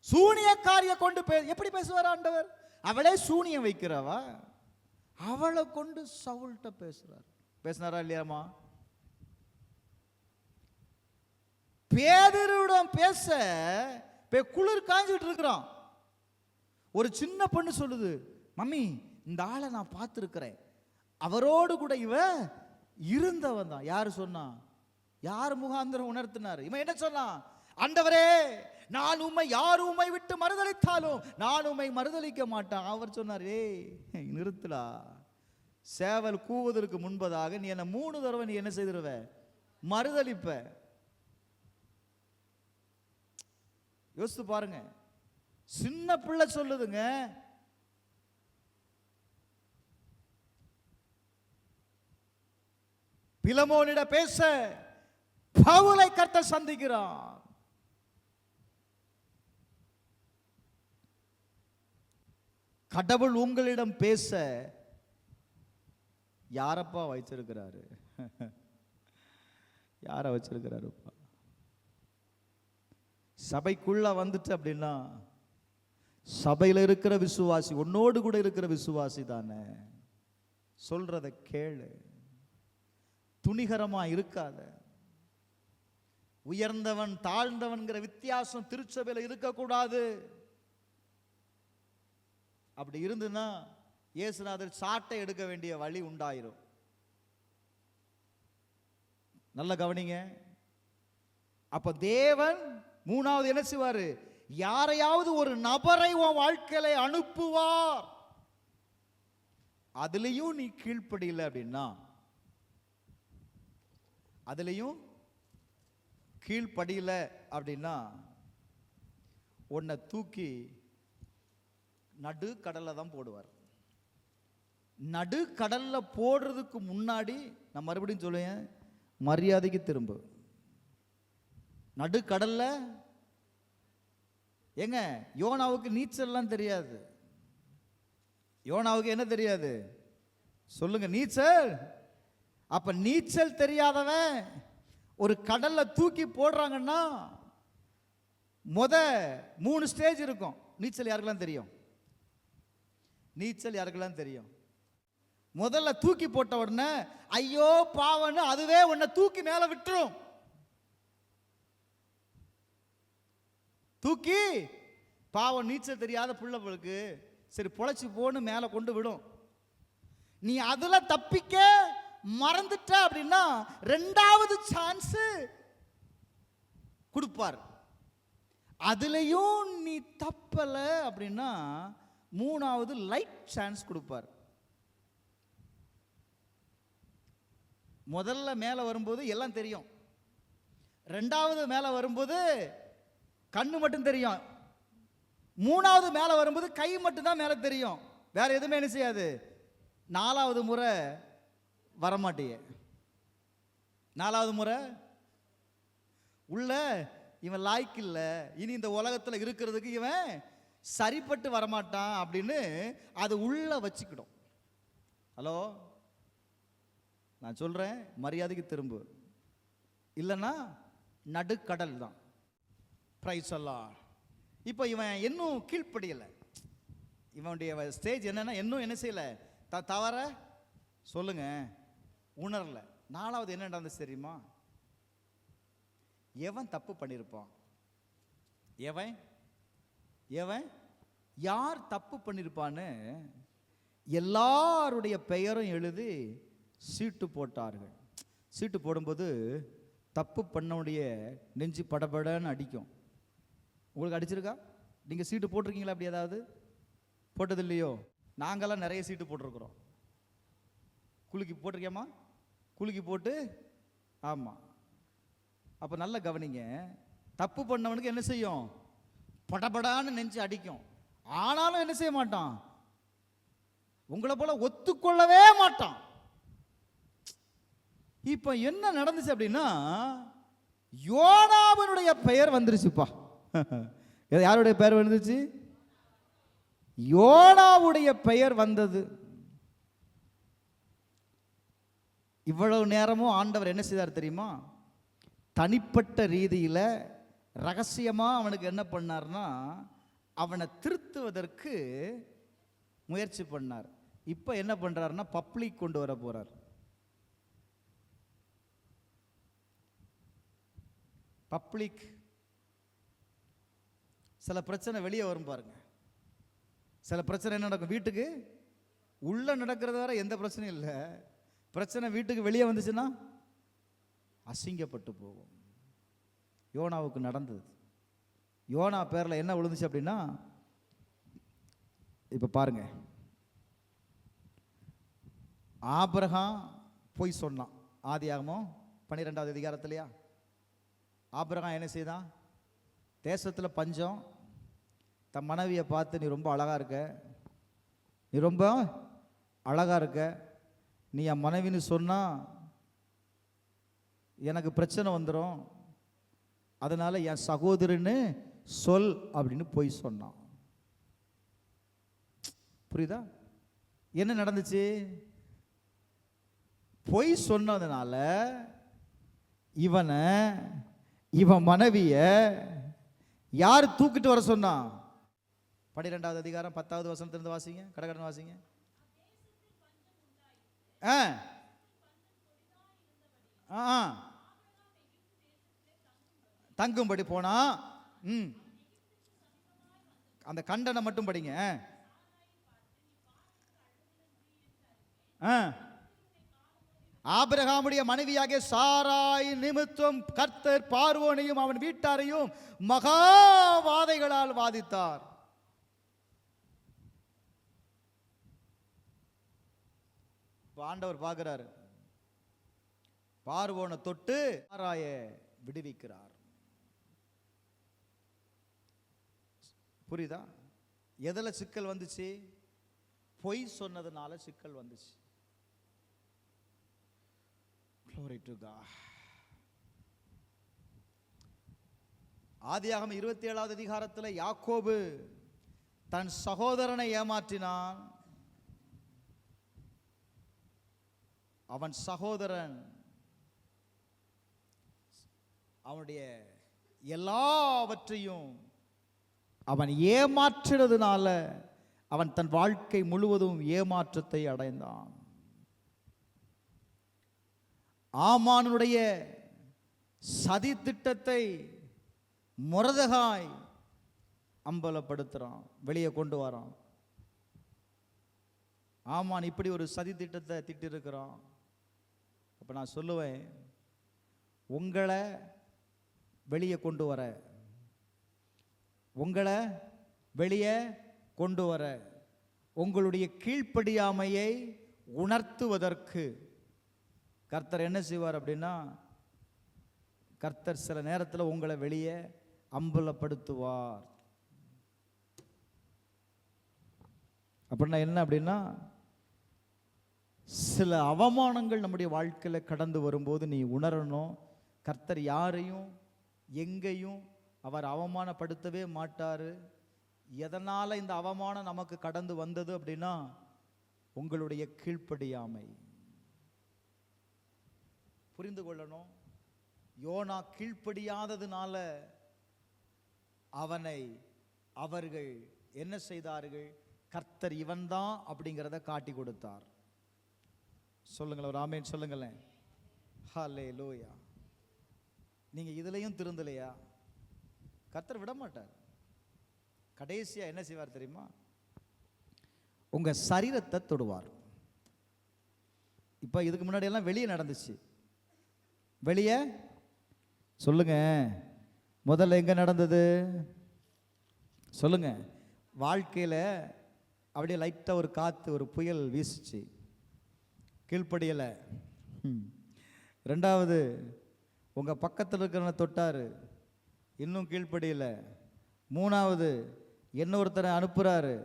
A: சூனியக்காரியை கொண்டு எப்படி பேசுவார் ஆண்டவர்? அவளே சூனியம் வைக்கிறவா, அவளை கொண்டு சவுல்கிட்ட பேசுறார். பேசினாரா இல்லையாமா? பேதுருவிடம் பேச குளிர் காஞ்சிட்டு இருக்கிறான். ஒரு சின்ன பொண்ணு சொல்லுது, மம்மி இந்த ஆளை நான் பார்த்திருக்கிறேன், அவரோடு கூட இவ இருந்தவன் தான். யாரு சொன்னா? யார் முகாந்திரம் உணர்த்தினார்? இவன் என்ன சொன்னான்? ஆண்டவரே, நான் உம்மை யார் உம்மை விட்டு மறுதலித்தாலும் நான் உம்மை மறுதலிக்க மாட்டான். அவர் சொன்னார், ஏய் நிறுத்தலா, சேவல் கூவதற்கு முன்பதாக நீ என்ன 3 தடவை நீ என்ன செய்திருவ, மறுதலிப்ப. யோசித்து பாருங்க, சின்ன பிள்ளை சொல்லுதுங்க. பிலமோனிட பேச பவுலை கர்த்தர் சந்திக்கிறான். கடவுள் உங்களிடம் பேச யாரப்பா வச்சிருக்கிறாரு? யார வச்சிருக்கிறாருப்பா? சபைக்குள்ள வந்துட்டு அப்படின்னா, சபையில் இருக்கிற விசுவாசி, உன்னோடு கூட இருக்கிற விசுவாசி தானே, சொல்றத கேளு, துணிகரமா இருக்காத. உயர்ந்தவன் தாழ்ந்தவன்கிற வித்தியாசம் திருச்சபையில் இருக்கக்கூடாது. அப்படி இருந்துன்னா இயேசுநாதர் சாட்டை எடுக்க வேண்டிய வழி உண்டாயிரும். நல்ல கவனிங்க. அப்ப தேவன் மூணாவது என்ன செய்வாரு? யாரையாவது ஒரு நபரை உன் வாழ்க்கையில அனுப்புவார். அதுலயும் நீ கீழ்ப்படியல அப்படின்னா, அதுலயும் கீழ்ப்படியல அப்படின்னா, உன்னை தூக்கி நடு கடல்ல தான் போடுவார். நடு கடல்ல போடுறதுக்கு முன்னாடி நான் மறுபடியும் சொல்லுவேன், மரியாதைக்கு திரும்ப. நடு கடல்ல ஏங்க, யோனாவுக்கு நீச்சல்லாம் தெரியாது. யோனாவுக்கு என்ன தெரியாது சொல்லுங்க? நீச்சல். அப்ப நீச்சல் தெரியாதவன் ஒரு கடல்ல தூக்கி போடுறாங்கன்னா, 3 ஸ்டேஜ் இருக்கும். நீச்சல் யாருக்கெல்லாம் தெரியும்? நீச்சல் யாருக்கெல்லாம் தெரியும்? முதல்ல தூக்கி போட்ட உடனே ஐயோ பாவன்னு அதுவே உன்னை தூக்கி மேல விட்டுரும். தூக்கி பாவம் நீச்சல் தெரியாத பிள்ளைகளுக்கு சரி பொழைச்சி போன்னு மேலே கொண்டு விடும். நீ அதுல தப்பிக்க மறந்துட்ட அப்படின்னா ரெண்டாவது சான்ஸ் கொடுப்பார். அதுலயும் நீ தப்பல அப்படின்னா மூணாவது லைட் சான்ஸ் கொடுப்பார். முதல்ல மேலே வரும்போது எல்லாம் தெரியும், ரெண்டாவது மேலே வரும்போது கண்ணு மட்டும் தெரியும், மூணாவது மேலே வரும்போது கை மட்டும்தான் மேலே தெரியும், வேற எதுவுமே என்ன செய்யாது. நாலாவது முறை வரமாட்டிய. நாலாவது முறை உள்ள இவன் லாய்க்கு இல்லை, இனி இந்த உலகத்தில் இருக்கிறதுக்கு இவன் சரிப்பட்டு வரமாட்டான் அப்படின்னு அது உள்ள வச்சுக்கிடும். ஹலோ, நான் சொல்றேன், மரியாதைக்கு திரும்பு, இல்லைன்னா நடுக்கடல் தான். பிரைஸ் அல்லாஹ். இப்போ இவன் இன்னும் கீழ்ப்படியலை. இவனுடைய ஸ்டேஜ் என்னன்னா இன்னும் என்ன செய்யலை, தவற சொல்லுங்க உணரல. நாலாவது என்ன நடந்துச்சு தெரியுமா? எவன் தப்பு பண்ணியிருப்பான், எவன் எவன் யார் தப்பு பண்ணியிருப்பான்னு எல்லாருடைய பெயரும் எழுதி சீட்டு போட்டார்கள். சீட்டு போடும்போது தப்பு பண்ணவுடைய நெஞ்சு படபடன்னு அடிக்கும். உங்களுக்கு அடிச்சிருக்கா? நீங்கள் சீட்டு போட்டிருக்கீங்களா? அப்படி ஏதாவது போட்டது இல்லையோ? நாங்கள்லாம் நிறைய சீட்டு போட்டிருக்கிறோம். குலுக்கி போட்டிருக்கேம்மா, குலுக்கி போட்டு. ஆமாம். அப்போ நல்ல கவனிங்க, தப்பு பண்ணவனுக்கு என்ன செய்யும்? படபடான்னு நெஞ்சு அடிக்கும். ஆனாலும் என்ன செய்ய மாட்டான், உங்களை போல ஒத்துக்கொள்ளவே மாட்டான். இப்போ என்ன நடந்துச்சு அப்படின்னா, யோனாவினுடைய பெயர் வந்துருச்சுப்பா. யாருடைய பெயர் வந்துச்சு? யோனாவுடைய பெயர் வந்தது. இவ்வளவு நேரமும் ஆண்டவர் என்ன செய்தார் தெரியுமா? தனிப்பட்ட ரீதியில் ரகசியமாக அவனுக்கு என்ன பண்ணார்னா, அவனை திருத்துவதற்கு முயற்சி பண்ணார். இப்போ என்ன பண்ணுறாருன்னா, பப்ளிக் கொண்டு வர போறார். பப்ளிக். சில பிரச்சனை வெளியே வரும் பாருங்க. சில பிரச்சனை என்ன நடக்கும், வீட்டுக்கு உள்ள நடக்கிறது வர எந்த பிரச்சனையும் இல்லை, பிரச்சனை வீட்டுக்கு வெளியே வந்துச்சுன்னா அசிங்கப்பட்டு போகும். யோனாவுக்கு நடந்தது. யோனா பேரில் என்ன விழுந்துச்சு அப்படின்னா, இப்போ பாருங்க, ஆபிரகாம் போய் சொன்னான். ஆதியாகமம் 12வது அதிகாரத்திலையா ஆபிரகாம் என்ன செய்தான்? தேசத்தில் பஞ்சம், தன் மனைவியை பார்த்து நீ ரொம்ப அழகா இருக்க, நீ ரொம்ப அழகா இருக்க, நீ என் மனைவின்னு சொன்னா எனக்கு பிரச்சனை வந்துடும், அதனால என் சகோதரன்னு சொல் அப்படின்னு போய் சொன்னான். புரியுதா? என்ன நடந்துச்சு? பொய் சொன்னதுனால இவன் மனைவிய யார் தூக்கிட்டு வர சொன்னா? 12வது அதிகாரம் 10வது வசனத்திலிருந்து வாசிங்க, கடகடன் வாசிங்க. தங்கும்படி போனா. அந்த கண்டனை மட்டும் படிங்க. ஆபிரகாமுடைய மனைவியாகிய சாராய் நிமித்தம் கர்த்தர் பார்வோனையும் அவன் வீட்டாரையும் மகா வாதைகளால் வாதித்தார். ஆண்டவர் பார்க்கிறாரு, பார்வோனை தொட்டு சாராய விடுவிக்கிறார். புரியுதா? எதுல சிக்கல் வந்துச்சு? பொய் சொன்னதுனால சிக்கல் வந்துச்சு. Glory to God. ஆதியாகமம் 27வது அதிகாரத்தில் யாக்கோபு தன் சகோதரனை ஏமாற்றினான். அவன் சகோதரன் அவனுடைய எல்லாவற்றையும் அவன் ஏமாற்றினதுனால அவன் தன் வாழ்க்கை முழுவதும் ஏமாற்றத்தை அடைந்தான். ஆமானுடைய சதி திட்டத்தை மொர்தெகாய் அம்பலப்படுத்துறான், வெளியே கொண்டு வரான். ஆமான் இப்படி ஒரு சதி திட்டத்தை திட்டிருக்கிறான். அப்போ நான் சொல்லுவேன், உங்களை வெளியே கொண்டு வர, உங்களை வெளியே கொண்டு வர, உங்களுடைய கீழ்ப்படியாமையை உணர்த்துவதற்கு கர்த்தர் என்ன செய்வார் அப்படின்னா, கர்த்தர் சில நேரத்தில் உங்களை வெளியே அம்பலப்படுத்துவார். அப்படின்னா என்ன அப்படின்னா, சில அவமானங்கள் நம்முடைய வாழ்க்கையில் கடந்து வரும்போது நீ உணரணும், கர்த்தர் யாரையும் எங்கேயும் அவர் அவமானப்படுத்தவே மாட்டார். எதனால் இந்த அவமானம் நமக்கு கடந்து வந்தது அப்படின்னா, உங்களுடைய கீழ்ப்படியாமை. புரிந்து கொள்ளணும், யோனா கீழ்ப்படியாததுனால அவர்கள் என்ன செய்தார்கள், கர்த்தர் இவன்தான் அப்படிங்கிறத காட்டி கொடுத்தார். சொல்லுங்களேன், ஒரு ஆமென் சொல்லுங்களேன். ஹல்லேலூயா. நீங்க இதுலயும் திருந்தலையா, கர்த்தர் விட மாட்டார். கடைசியா என்ன செய்வார் தெரியுமா, உங்க சரீரத்தை தொடுவார். இப்ப இதுக்கு முன்னாடி எல்லாம் வெளியே நடந்துச்சு, வெளியே சொல்லுங்க, முதல்ல எங்க நடந்தது சொல்லுங்க. வாழ்க்கையில அப்படியே லைட்டா ஒரு காத்து, ஒரு புயல் வீசுச்சு, கீழ்ப்படியலை. ரெண்டாவது, உங்க பக்கத்தில் இருக்கிறவனை தொட்டாரு, இன்னும் கீழ்ப்படியலை. மூணாவது, இன்னொருத்தரை அனுப்புறாரு,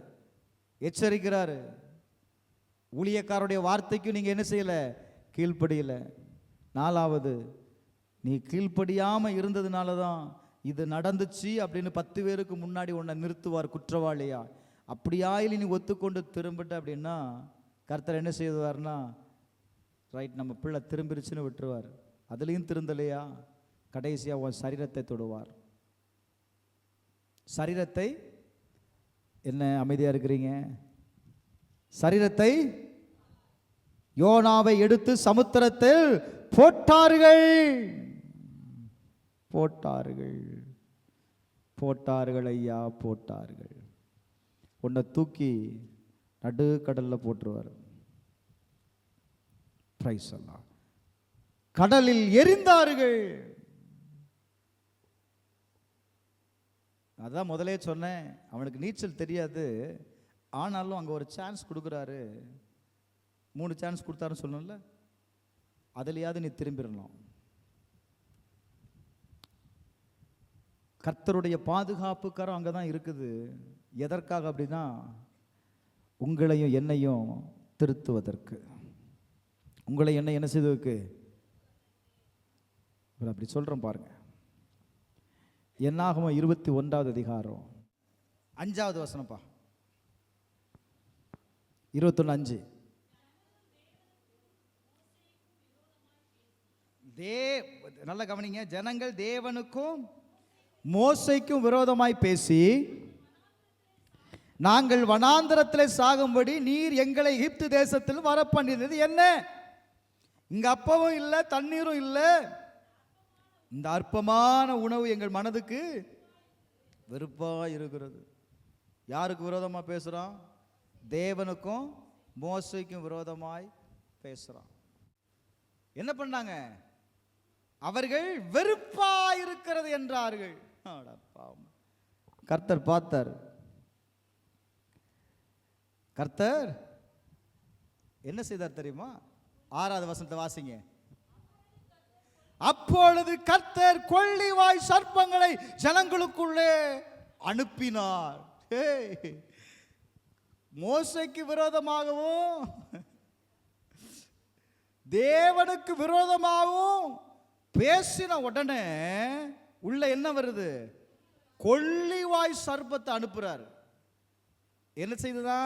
A: எச்சரிக்கிறாரு, ஊழியக்காரருடைய வார்த்தைக்கும் நீங்க என்ன செய்யல, கீழ்ப்படியல. நாலாவது, நீ கீழ்ப்படியாம இருந்ததுனால தான் இது நடந்துச்சு அப்படின்னு 10 பேருக்கு முன்னாடி உன்னை நிறுத்துவார் குற்றவாளியா. அப்படியாயில் நீ ஒத்துக்கொண்டு திரும்பிட்ட அப்படின்னா கர்த்தர் என்ன செய்வார்னா, ரைட் நம்ம பிள்ளை திரும்பிருச்சுன்னு விட்டுருவார். அதுலேயும் திருந்தலையா, கடைசியாக உன் சரீரத்தை தொடுவார். சரீரத்தை, என்ன அமைதியாக இருக்கிறீங்க, சரீரத்தை யோனாவை எடுத்து சமுத்திரத்தில் போட்டார்கள். போட்டார்கள் போட்டார்கள் ஐயா, போட்டார்கள். உன்னை தூக்கி நடுக்கடலில் போட்டுருவார். பிரைஸ் அல்லாஹ். கடலில் எரிந்தார்கள். அதான் முதலே சொன்னேன், அவனுக்கு நீச்சல் தெரியாது, ஆனாலும் அங்கே ஒரு சான்ஸ் கொடுக்குறாரு. 3 சான்ஸ் கொடுத்தாருன்னு சொல்லணும்ல, அதுலையாவது நீ திரும்பிடணும். கர்த்தருடைய பாதுகாப்புக்காரம் அங்கே தான் இருக்குது. எதற்காக அப்படின்னா, உங்களையும் என்னையும் திருத்துவதற்கு, உங்களை என்ன செய்வதற்கு. அப்படி சொல்கிறோம் பாருங்க. என்னாகமம் 21வது அதிகாரம் 5வது வசனப்பா, 21:5. நல்ல கவனிங்க. ஜனங்கள் தேவனுக்கும் மோசேக்கும் விரோதமாய் பேசி, நாங்கள் வனாந்தரத்தில் சாகும்படி நீர் எங்களை எகிப்து தேசத்தில் வர பண்ணினது என்ன? இங்க அப்பவும் இல்லை, தண்ணீரும் இல்லை, இந்த அற்பமான உணவு எங்கள் மனதுக்கு வெறுப்பா இருக்கிறது. யாருக்கு விரோதமா பேசுறான்? தேவனுக்கும் மோசேக்கும் விரோதமாய் பேசுறான். என்ன பண்ணாங்க? அவர்கள் வெறுப்பா இருக்கிறது என்றார்கள். கர்த்தர் பார்த்தார். கர்த்தர் என்ன செய்தார் தெரியுமா? 6வது வசனத்தை வாசிங்க. அப்பொழுது கர்த்தர் கொள்ளிவாய் சர்ப்பங்களை ஜனங்களுக்குள்ளே அனுப்பினார். மோசேக்கு விரோதமாகவும் தேவனுக்கு விரோதமாகவும் பேசின உடனே உள்ள என்ன வருது? கொள்ளிவாய் சர்ப்பத்தை அனுப்புறார். என்ன செய்ததா?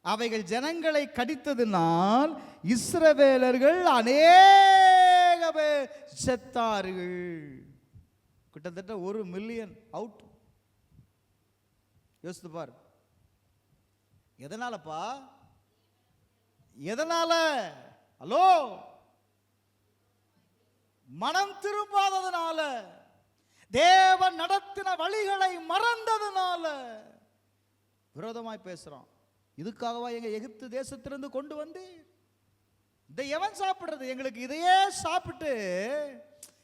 A: அவைகள் ஜனங்களை கடித்ததினால் இஸ்ரவேலர்கள் அநேக பேர் செத்தார்கள். கிட்டத்தட்ட 1 மில்லியன் அவுட். யோசித்து பார். எதனாலப்பா? எதனால? ஹலோ, மனம் திரும்பாததுனால, தேவன் நடத்தின வழிகளை மறந்ததுனால விரோதமாய் பேசுறான். இதுக்காகவா எங்க எகிப்து தேசத்திலிருந்து கொண்டு வந்து இதை எவன் சாப்பிடுறது? எங்களுக்கு இதையே சாப்பிட்டு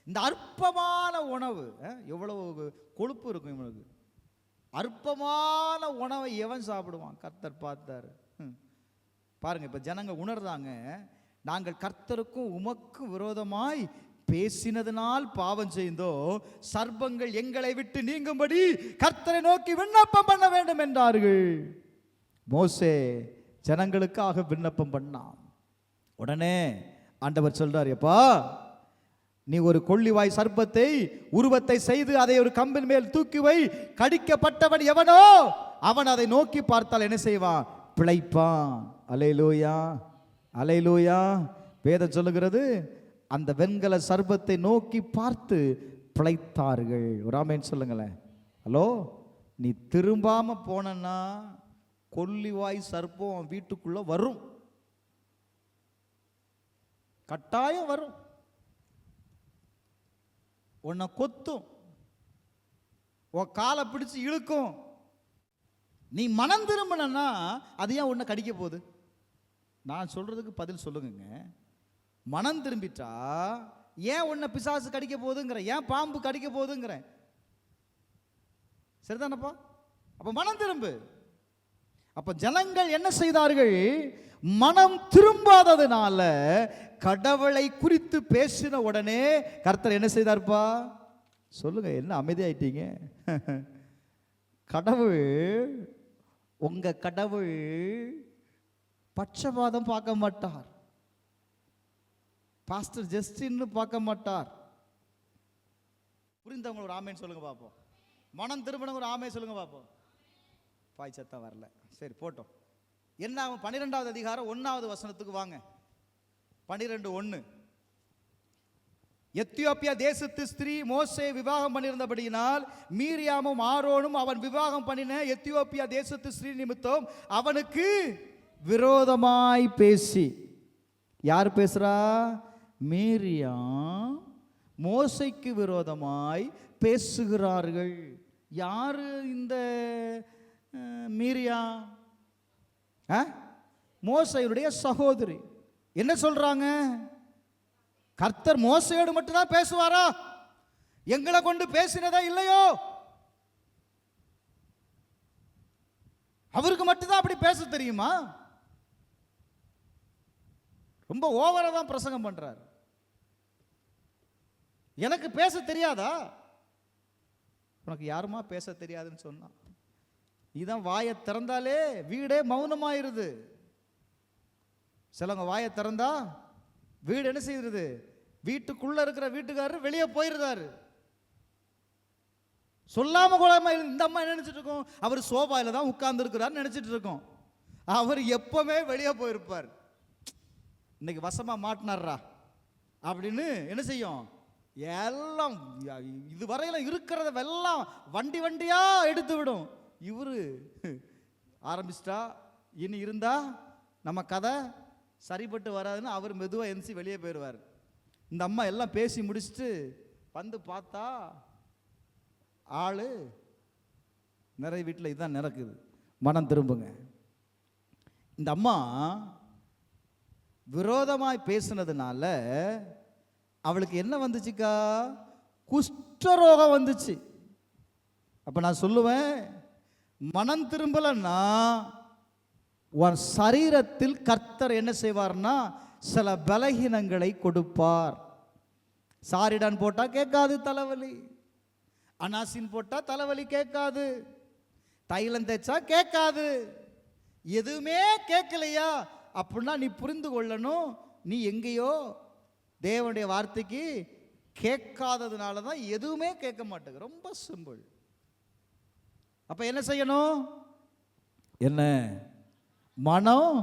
A: இந்த அற்பமான உணவு, எவ்வளவு கொழுப்பு இருக்கும் இவனுக்கு, அற்பமான உணவை எவன் சாப்பிடுவான்? கர்த்தர் பார்த்தாரு. பாருங்க, இப்ப ஜனங்க உணர்ந்தாங்க, நாங்கள் கர்த்தருக்கும் உமக்கும் விரோதமாய் பேசினதனால் பாவம் செய்தோ, சர்ப்பங்கள் எங்களை விட்டு நீங்கும்படி கர்த்தரை நோக்கி விண்ணப்பம் பண்ண வேண்டும் என்றார்கள். மோசே ஜனங்களுக்காக விண்ணப்பம் பண்ணான். உடனே ஆண்டவர் சொல்றார், எப்பா நீ ஒரு கொள்ளிவாய் சர்ப்பத்தை உருவத்தை செய்து அதை ஒரு கம்பின் மேல் தூக்கி வை, கடிக்கப்பட்டவன் எவனோ அவன் அதை நோக்கி பார்த்தால் என்ன செய்வான்? பிழைப்பான். அல்லேலூயா, அல்லேலூயா. வேதம் சொல்லுகிறது, அந்த வெண்கல சர்ப்பத்தை நோக்கி பார்த்து பிழைத்தார்கள். ஒரு ஆமென் சொல்லுங்களேன். ஹலோ, நீ திரும்பாம போனா கொள்ளிவாய் சர்ப்பம் வீட்டுக்குள்ள வரும், கட்டாயம் வரும், உன்னை கொத்தும், உன் காலை பிடிச்சு இழுக்கும். நீ மனம் திரும்பினா அது ஏன் உன்னை கடிக்க போகுது? நான் சொல்றதுக்கு பதில் சொல்லுங்க. மனம் திரும்பிட்டா ஏன் உன்னை பிசாசு கடிக்க போகுதுங்கிற, ஏன் பாம்பு கடிக்க போகுதுங்கிற, சரிதானப்பா? அப்ப மனம் திரும்பு. அப்ப ஜனங்கள் என்ன செய்தார்கள்? மனம் திரும்பாததுனால கடவுளை குறித்து பேசின உடனே கர்த்தர் என்ன செய்தார்ப்பா? சொல்லுங்க, என்ன அமைதியாயிட்டீங்க? கடவுள், உங்க கடவுள் பட்சபாதம் பார்க்க மாட்டார், பாஸ்டர் ஜஸ்டின்னு பார்க்க மாட்டார். புரிந்தவங்க ஒரு ஆமேன்னு சொல்லுங்க பார்ப்போம். மனம் திரும்பினவங்க ஒரு ஆமே சொல்லுங்க பார்ப்போம். பாய் சத்தம் வரல, சரி போட்டோம். என்ன ஆகும்? 12வது அதிகாரம் 1வது வசனத்துக்கு வாங்க. 12:1. எத்தியோப்பியா தேசத்து ஸ்திரீ மோசே விவாகம் பண்ணியிருந்தபடியினால் மீரியாமும் ஆரோனும் அவன் விவாகம் பண்ணின எத்தியோப்பியா தேசத்து ஸ்திரீ நிமித்தம் அவனுக்கு விரோதமாய் பேசி. யார் பேசுறா? மீரியாம் மோசைக்கு விரோதமாய் பேசுகிறார்கள். யாரு இந்த மீரியாம்? மோசையுடைய சகோதரி. என்ன சொல்றாங்க? கர்த்தர் மோசையோடு மட்டும்தான் பேசுவாரா? எங்களை கொண்டு பேசினதா இல்லையோ? அவருக்கு மட்டும்தான் அப்படி பேச தெரியுமா? ரொம்ப ஓவரா தான் பிரசங்கம் பண்றார். எனக்கு பேச தெரியாதா? உனக்கு யாருமா பேச தெரியாதுன்னு சொன்னா? நீதான் வாயை திறந்தாலே வீடே மௌனமாயிருது. சிலவங்க வாயை திறந்தா வீடு என்ன செய்யுது? வீட்டுக்குள்ள இருக்கிற வீட்டுக்காரர் வெளியே போயிருந்தாரு. சொல்லாம கொள்ளாம இந்த அம்மா என்ன நினைச்சிட்டு இருக்கோம்? அவர் சோபாயில தான் உட்கார்ந்து இருக்கிறார் நினைச்சிட்டு இருக்கோம். அவர் எப்பவுமே வெளியே போயிருப்பார். இன்னைக்கு வசமா மாட்டினாரா அப்படின்னு என்ன செய்யும்? எல்லாம் இதுவரையில இருக்கிறத எல்லாம் வண்டி வண்டியா எடுத்து விடும். இவரு ஆரம்பிச்சிட்டா இனி இருந்தா நம்ம கதை சரிப்பட்டு வராதுன்னு அவர் மெதுவா எந்திரிச்சு வெளியே போயிடுவார். இந்த அம்மா எல்லாம் பேசி முடிச்சுட்டு வந்து பார்த்தா ஆளு நிறைய வீட்டில் இதுதான் நடக்குது. மனம் திரும்புங்க. இந்த அம்மா விரோதமாய் பேசினதுனால அவளுக்கு என்ன வந்துச்சுக்கா? குஷ்டரோகம் வந்துச்சு. அப்ப நான் சொல்லுவேன், மனம் திரும்பலன்னா உன் சரீரத்தில் கர்த்தர் என்ன செய்வார்னா சில பலகீனங்களை கொடுப்பார். சாரிடான் போட்டா கேட்காது தலைவலி, அனாசின் போட்டா தலைவலி கேட்காது, தைலம் தேய்ச்சா கேட்காது, எதுவுமே கேட்கலையா அப்படின்னா நீ புரிந்து கொள்ளணும், நீ எங்கேயோ தேவனுடைய வார்த்தைக்கு கேட்காததுனால தான் எதுவுமே கேட்க மாட்டேங்க. ரொம்ப சிம்பிள். அப்ப என்ன செய்யணும்? என்ன? மனம்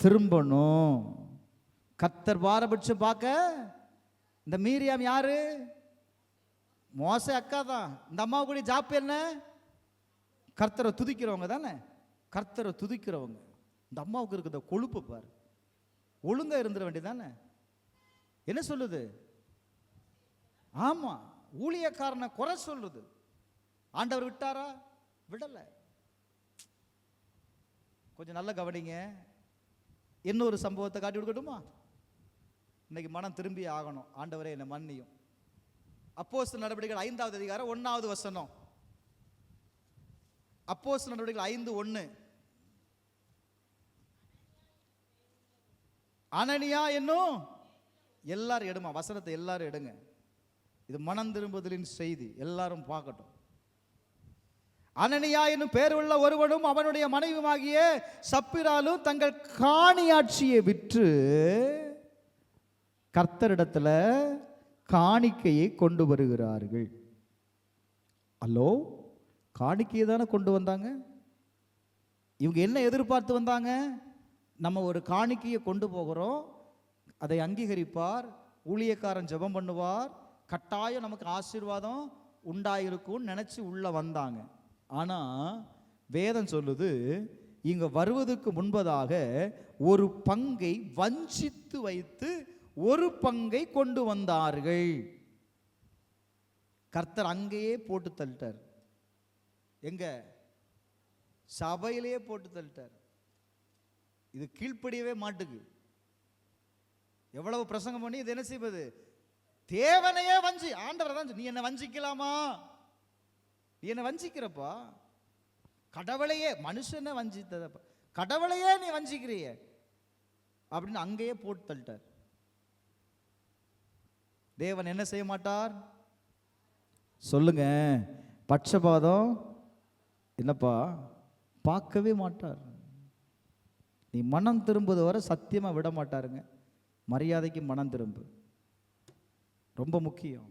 A: திரும்பணும். கர்த்தர் பாரபட்சம் பார்க்க. இந்த மீரியாம் யாரு? மோசே அக்கா தான். இந்த அம்மாவுடைய ஜாப் என்ன? கர்த்தரை துதிக்கிறவங்க தானே. கர்த்தரை துதிக்கிறவங்க. இந்த அம்மாவுக்கு இருக்கிற கொழுப்பு பாரு. ஒழுங்கா இருந்துட வேண்டியதானே. என்ன சொல்லுது? ஆமா, ஊழியக்காரனை குறை சொல்லுது. ஆண்டவர் விட்டாரா? விடலை. கொஞ்சம் நல்ல கவனிங்க. இன்னொரு சம்பவத்தை காட்டி கொடுக்கட்டுமா? இன்னைக்கு மனம் திரும்பி ஆகணும். ஆண்டவரே என்னை மன்னியும். அப்போஸ்தலர் நடவடிக்கைகள் 5வது அதிகாரம் 1வது வசனம். அப்போஸ்தலர் நடவடிக்கைகள் 5:1. அனனியா என்னும், எல்லாரும் எடுமா வசனத்தை, எல்லாரும் எடுங்க. இது மனம் திரும்புதலின் செய்தி, எல்லாரும் பார்க்கட்டும். அனனியா என்னும் பேர் உள்ள ஒருவனும் அவனுடைய மனைவியுமாகிய சப்பிராலும் தங்கள் காணியாட்சியை விற்று கர்த்தரிடத்துல காணிக்கையை கொண்டு வருகிறார்கள். அல்லோ, காணிக்கையை தானே கொண்டு வந்தாங்க. இவங்க என்ன எதிர்பார்த்து வந்தாங்க? நம்ம ஒரு காணிக்கையை கொண்டு போகிறோம், அதை அங்கீகரிப்பார், ஊழியக்காரன் ஜெபம் பண்ணுவார், கட்டாயம் நமக்கு ஆசீர்வாதம் உண்டாயிருக்கும்னு நினைச்சு உள்ள வந்தாங்க. ஆனா வேதம் சொல்லுது, இங்க வருவதற்கு முன்பதாக ஒரு பங்கை வஞ்சித்து வைத்து ஒரு பங்கை கொண்டு வந்தார்கள். கர்த்தர் அங்கேயே போட்டு தள்ளிட்டார். எங்க? சபையிலேயே போட்டு தள்ளிட்டார். இது கீழ்ப்படியவே மாட்டுக்கு. எவ்வளவு பிரசங்கம் பண்ணி இது என்ன செய்வது? தேவனையே வஞ்சி. ஆண்டவர் தான், நீ என்ன வஞ்சிக்கலாமா? நீ என்ன வஞ்சிக்கிறப்பா? கடவுளையே, மனுஷனை வஞ்சித்ததப்பா, கடவுளையே நீ வஞ்சிக்கிறிய அப்படின்னு அங்கேயே போட்டு தள்ளிட்டார். தேவன் என்ன செய்ய மாட்டார்? சொல்லுங்க. பட்சபாதம் என்னப்பா? பார்க்கவே மாட்டார். நீ மனம் திரும்புவது வரை சத்தியமா விட மாட்டாருங்க. மரியாதைக்கு மனம் திரும்பு, ரொம்ப முக்கியம்.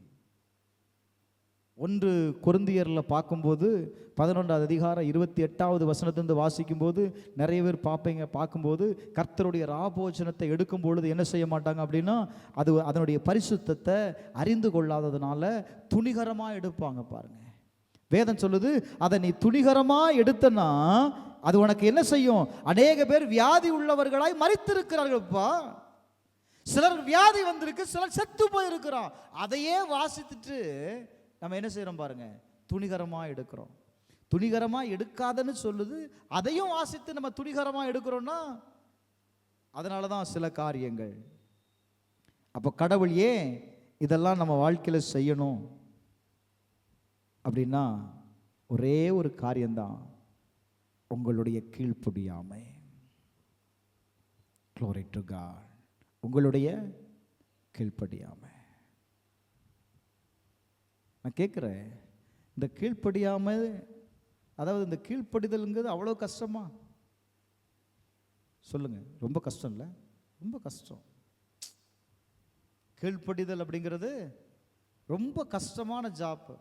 A: 1 கொரிந்தியரில் பார்க்கும்போது 11வது அதிகாரம் 28வது வசனத்திலிருந்து வாசிக்கும்போது நிறைய பேர் பார்க்கும்போது கர்த்தருடைய ராபோஜனத்தை எடுக்கும் பொழுது என்ன செய்ய மாட்டாங்க அப்படின்னா, அது அதனுடைய பரிசுத்தத்தை அறிந்து கொள்ளாததுனால துணிகரமாக எடுப்பாங்க. பாருங்க, வேதம் சொல்லுது, அதை நீ துணிகரமாக எடுத்தனா அது உனக்கு என்ன செய்யும்? அநேக பேர் வியாதி உள்ளவர்களாய் மரித்திருக்கிறார்கள்ப்பா. சிலர் வியாதி வந்திருக்கு, சிலர் செத்து போயிருக்கிறான். அதையே வாசித்துட்டு நம்ம என்ன செய்யறோம் பாருங்க, துணிகரமா எடுக்கிறோம். துணிகரமா எடுக்காதன்னு சொல்லுது, அதையும் வாசித்து நம்ம துணிகரமா எடுக்கிறோம்னா அதனாலதான் சில காரியங்கள். அப்போ கடவுள் ஏன் இதெல்லாம் நம்ம வாழ்க்கையில செய்யணும் அப்படின்னா, ஒரே ஒரு காரியம்தான், உங்களுடைய கீழ்ப்படியாமை. Glory to God. உங்களுடைய கீழ்ப்படியாமை. நான் கேட்குறேன், இந்த கீழ்ப்படியாமை, அதாவது இந்த கீழ்ப்படிதல்ங்கிறது அவ்வளோ கஷ்டமா? சொல்லுங்க. ரொம்ப கஷ்டம் இல்லை? ரொம்ப கஷ்டம். கீழ்ப்படிதல் அப்படிங்கிறது ரொம்ப கஷ்டமான ஜாப்.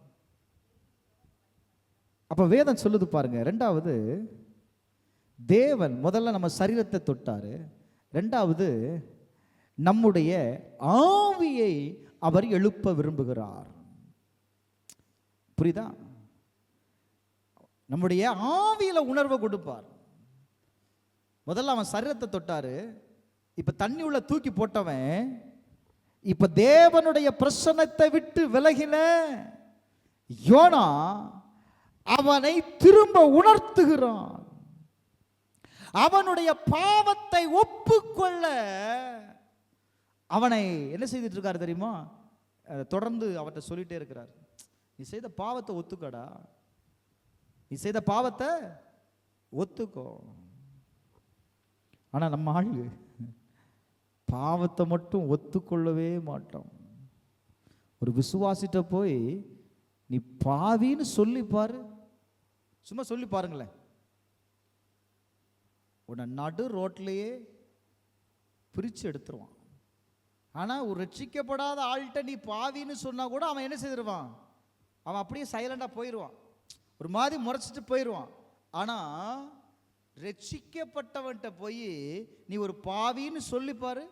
A: அப்ப வேதம் சொல்லுது பாருங்க, 2வது தேவன் முதல்ல நம்ம சரீரத்தை தொட்டாரு, 2வது நம்முடைய ஆவியை அவர் எழுப்ப விரும்புகிறார். புரியுதா? நம்முடைய ஆவியில உணர்வை கொடுப்பார். முதல்ல அவன் சரீரத்தை தொட்டாரு, இப்ப தண்ணி உள்ள தூக்கி போட்டவன் இப்ப தேவனுடைய பிரசன்னத்தை விட்டு விலகின யோனா அவனை திரும்ப உணர்த்துகிறான். அவனுடைய பாவத்தை ஒப்புக்கொள்ள அவனை என்ன செய்துட்டு இருக்காரு தெரியுமா? தொடர்ந்து அவர்கிட்ட சொல்லிட்டே இருக்கிறார், நீ செய்த பாவத்தை ஒத்துக்கடா, நீ செய்த பாவத்தை ஒத்துக்கோ. ஆனா நம்ம ஆளு பாவத்தை மட்டும் ஒத்துக்கொள்ளவே மாட்டோம். ஒரு விசுவாசிட்ட போய் நீ பாவின்னு சொல்லி பாரு, சும்மா சொல்லி பாருங்களேன், உன்னை நடு ரோட்லயே பிரிச்சு எடுத்துருவான். ஆனா ஒரு ரட்சிக்கப்படாத ஆள்கிட்ட நீ பாவின்னு சொன்னா கூட அவன் என்ன செய்திருவான்? அவன் அப்படியே சைலண்டா போயிடுவான், ஒரு மாதிரி முறைச்சிட்டு போயிடுவான். ஆனா ரட்சிக்கப்பட்டவன்கிட்ட போய் நீ ஒரு பாவின்னு சொல்லி பாரு,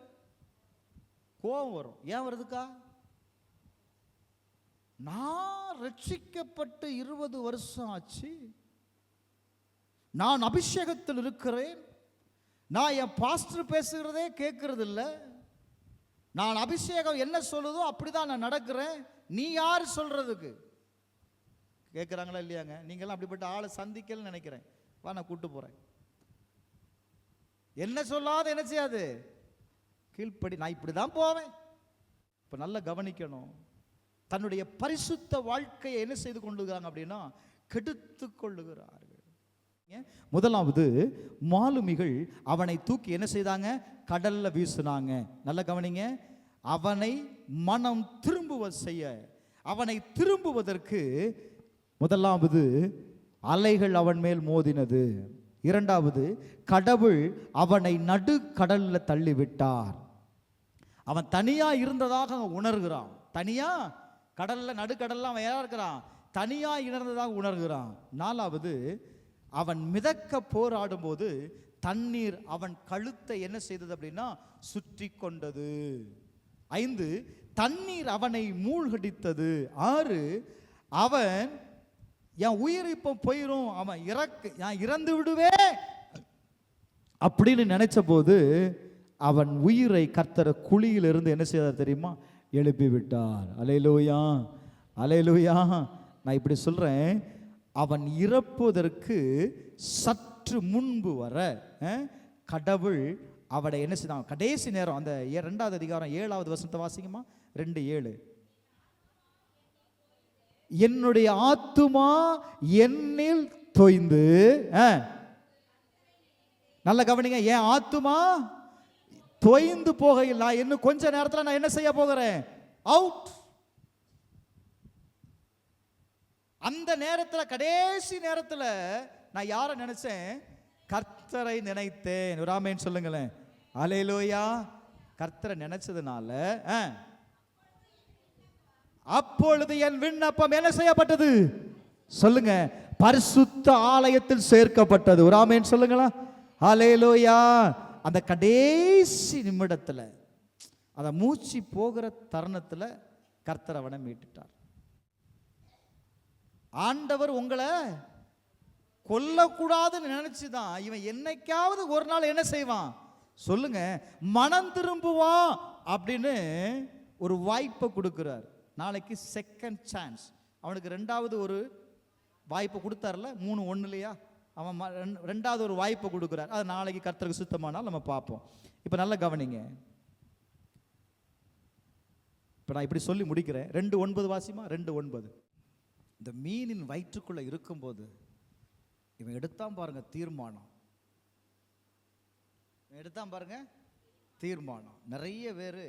A: கோபம் வரும். ஏன் வருதுக்கா? நான் ரட்சிக்கப்பட்டு 20 வருஷம் ஆச்சு, நான் அபிஷேகத்தில் இருக்கிறேன், நான் என் பாஸ்டர் பேசுகிறதே கேட்கறது இல்லை, நான் அபிஷேகம் என்ன சொல்லுதோ அப்படிதான் நான் நடக்கிறேன், நீ யார் சொல்றதுக்கு? கேட்குறாங்களா இல்லையாங்க? நீங்களாம் அப்படிப்பட்ட ஆளை சந்திக்கலன்னு நினைக்கிறேன். வா, நான் கூட்டு போறேன். என்ன சொல்லாத என்ன செய்யாது, கீழ்ப்படி. நான் இப்படி தான் போவேன். இப்போ நல்லா கவனிக்கணும். தன்னுடைய பரிசுத்த வாழ்க்கையை என்ன செய்து கொள்ளுகிறாங்க அப்படின்னா கெடுத்து கொள்ளுகிறார்கள். முதலாவது, மாலுமிகள் அவனை தூக்கி என்ன செய்தாங்க? கடல்ல வீசினாங்க. நல்ல கவனிங்க. அவனை மனம் திரும்புவ செய்ய, அவனை திரும்புவதற்கு முதலாவது அலைகள் அவன் மேல் மோதினது. இரண்டாவது, கடவுள் அவனை நடு கடல்ல தள்ளிவிட்டார். அவன் தனியா இருந்ததாக உணர்கிறான். தனியா கடல்ல, நடுக்கடல்ல அவன் யாரா இருக்கிறான்? தனியா இருந்ததாக உணர்கிறான். நாலாவது, அவன் மிதக்க போராடும் போது தண்ணீர் அவன் கழுத்தை என்ன செய்தது அப்படின்னா சுற்றி கொண்டது. 5, தண்ணீர் அவனை மூழ்கடித்தது. 6, அவன் என் உயிர் இப்போ போயிரும், அவன் நான் இறந்து விடுவேன் அப்படின்னு நினைச்ச போது அவன் உயிரை கர்த்தர் குழியிலிருந்து என்ன செய்தார் தெரியுமா? எழுப்பி விட்டார். அல்லேலூயா, அல்லேலூயா. நான் இப்படி சொல்றேன், அவன் இறப்பதற்கு சற்று முன்பு வர கடவுள் அவனை என்ன செய்தான்? கடைசி நேரம், அந்த 2வது அதிகாரம் 7வது வசனத்தை வாசிங்கம்மா. 2:7. என்னுடைய ஆத்துமா என்னில் தோய்ந்து, நல்ல கவனிங்க, என் ஆத்துமா தோய்ந்து போகையில் நான் இன்னும் கொஞ்ச நேரத்தில் நான் என்ன செய்ய போகிறேன்? அவுட். அந்த நேரத்தில், கடைசி நேரத்தில் நான் யாரை நினைச்சேன்? கர்த்தரை நினைத்தேன். ஒரு ஆமென் சொல்லுங்களேன். அல்லேலூயா. கர்த்தரை நினைச்சதுனால அப்பொழுது என் விண்ணப்பம் என்ன செய்யப்பட்டது? சொல்லுங்க, பரிசுத்த ஆலயத்தில் சேர்க்கப்பட்டது. ஒரு ஆமென் சொல்லுங்களா. அல்லேலூயா. அந்த கடைசி நிமிடத்தில், அந்த மூச்சு போகிற தருணத்தில் கர்த்தர் அவனை மீட்டுட்டார். ஆண்டவர் உங்களை கொல்லக்கூடாதுன்னு நினைச்சுதான் இவன் என்னைக்காவது ஒரு நாள் என்ன செய்வான்? சொல்லுங்க, மனம் திரும்புவான் அப்படின்னு ஒரு வாய்ப்பை கொடுக்கிறார். நாளைக்கு செகண்ட் சான்ஸ். அவனுக்கு 2வது ஒரு வாய்ப்பை கொடுத்தார்ல, 3:1 இல்லையா? அவன் 2வது ஒரு வாய்ப்பை கொடுக்குறார். அது நாளைக்கு கர்த்தருக்கு சுத்தமானால் நம்ம பார்ப்போம். இப்போ நல்லா கவனிங்க. இப்போ நான் இப்படி சொல்லி முடிக்கிறேன். 2:9 வாசிமா. 2:9. இந்த மீனின் வயிற்றுக்குள்ள இருக்கும்போது இவன் எடுத்தான் பாருங்க தீர்மானம். எடுத்தான் பாருங்க தீர்மானம். நிறைய பேர்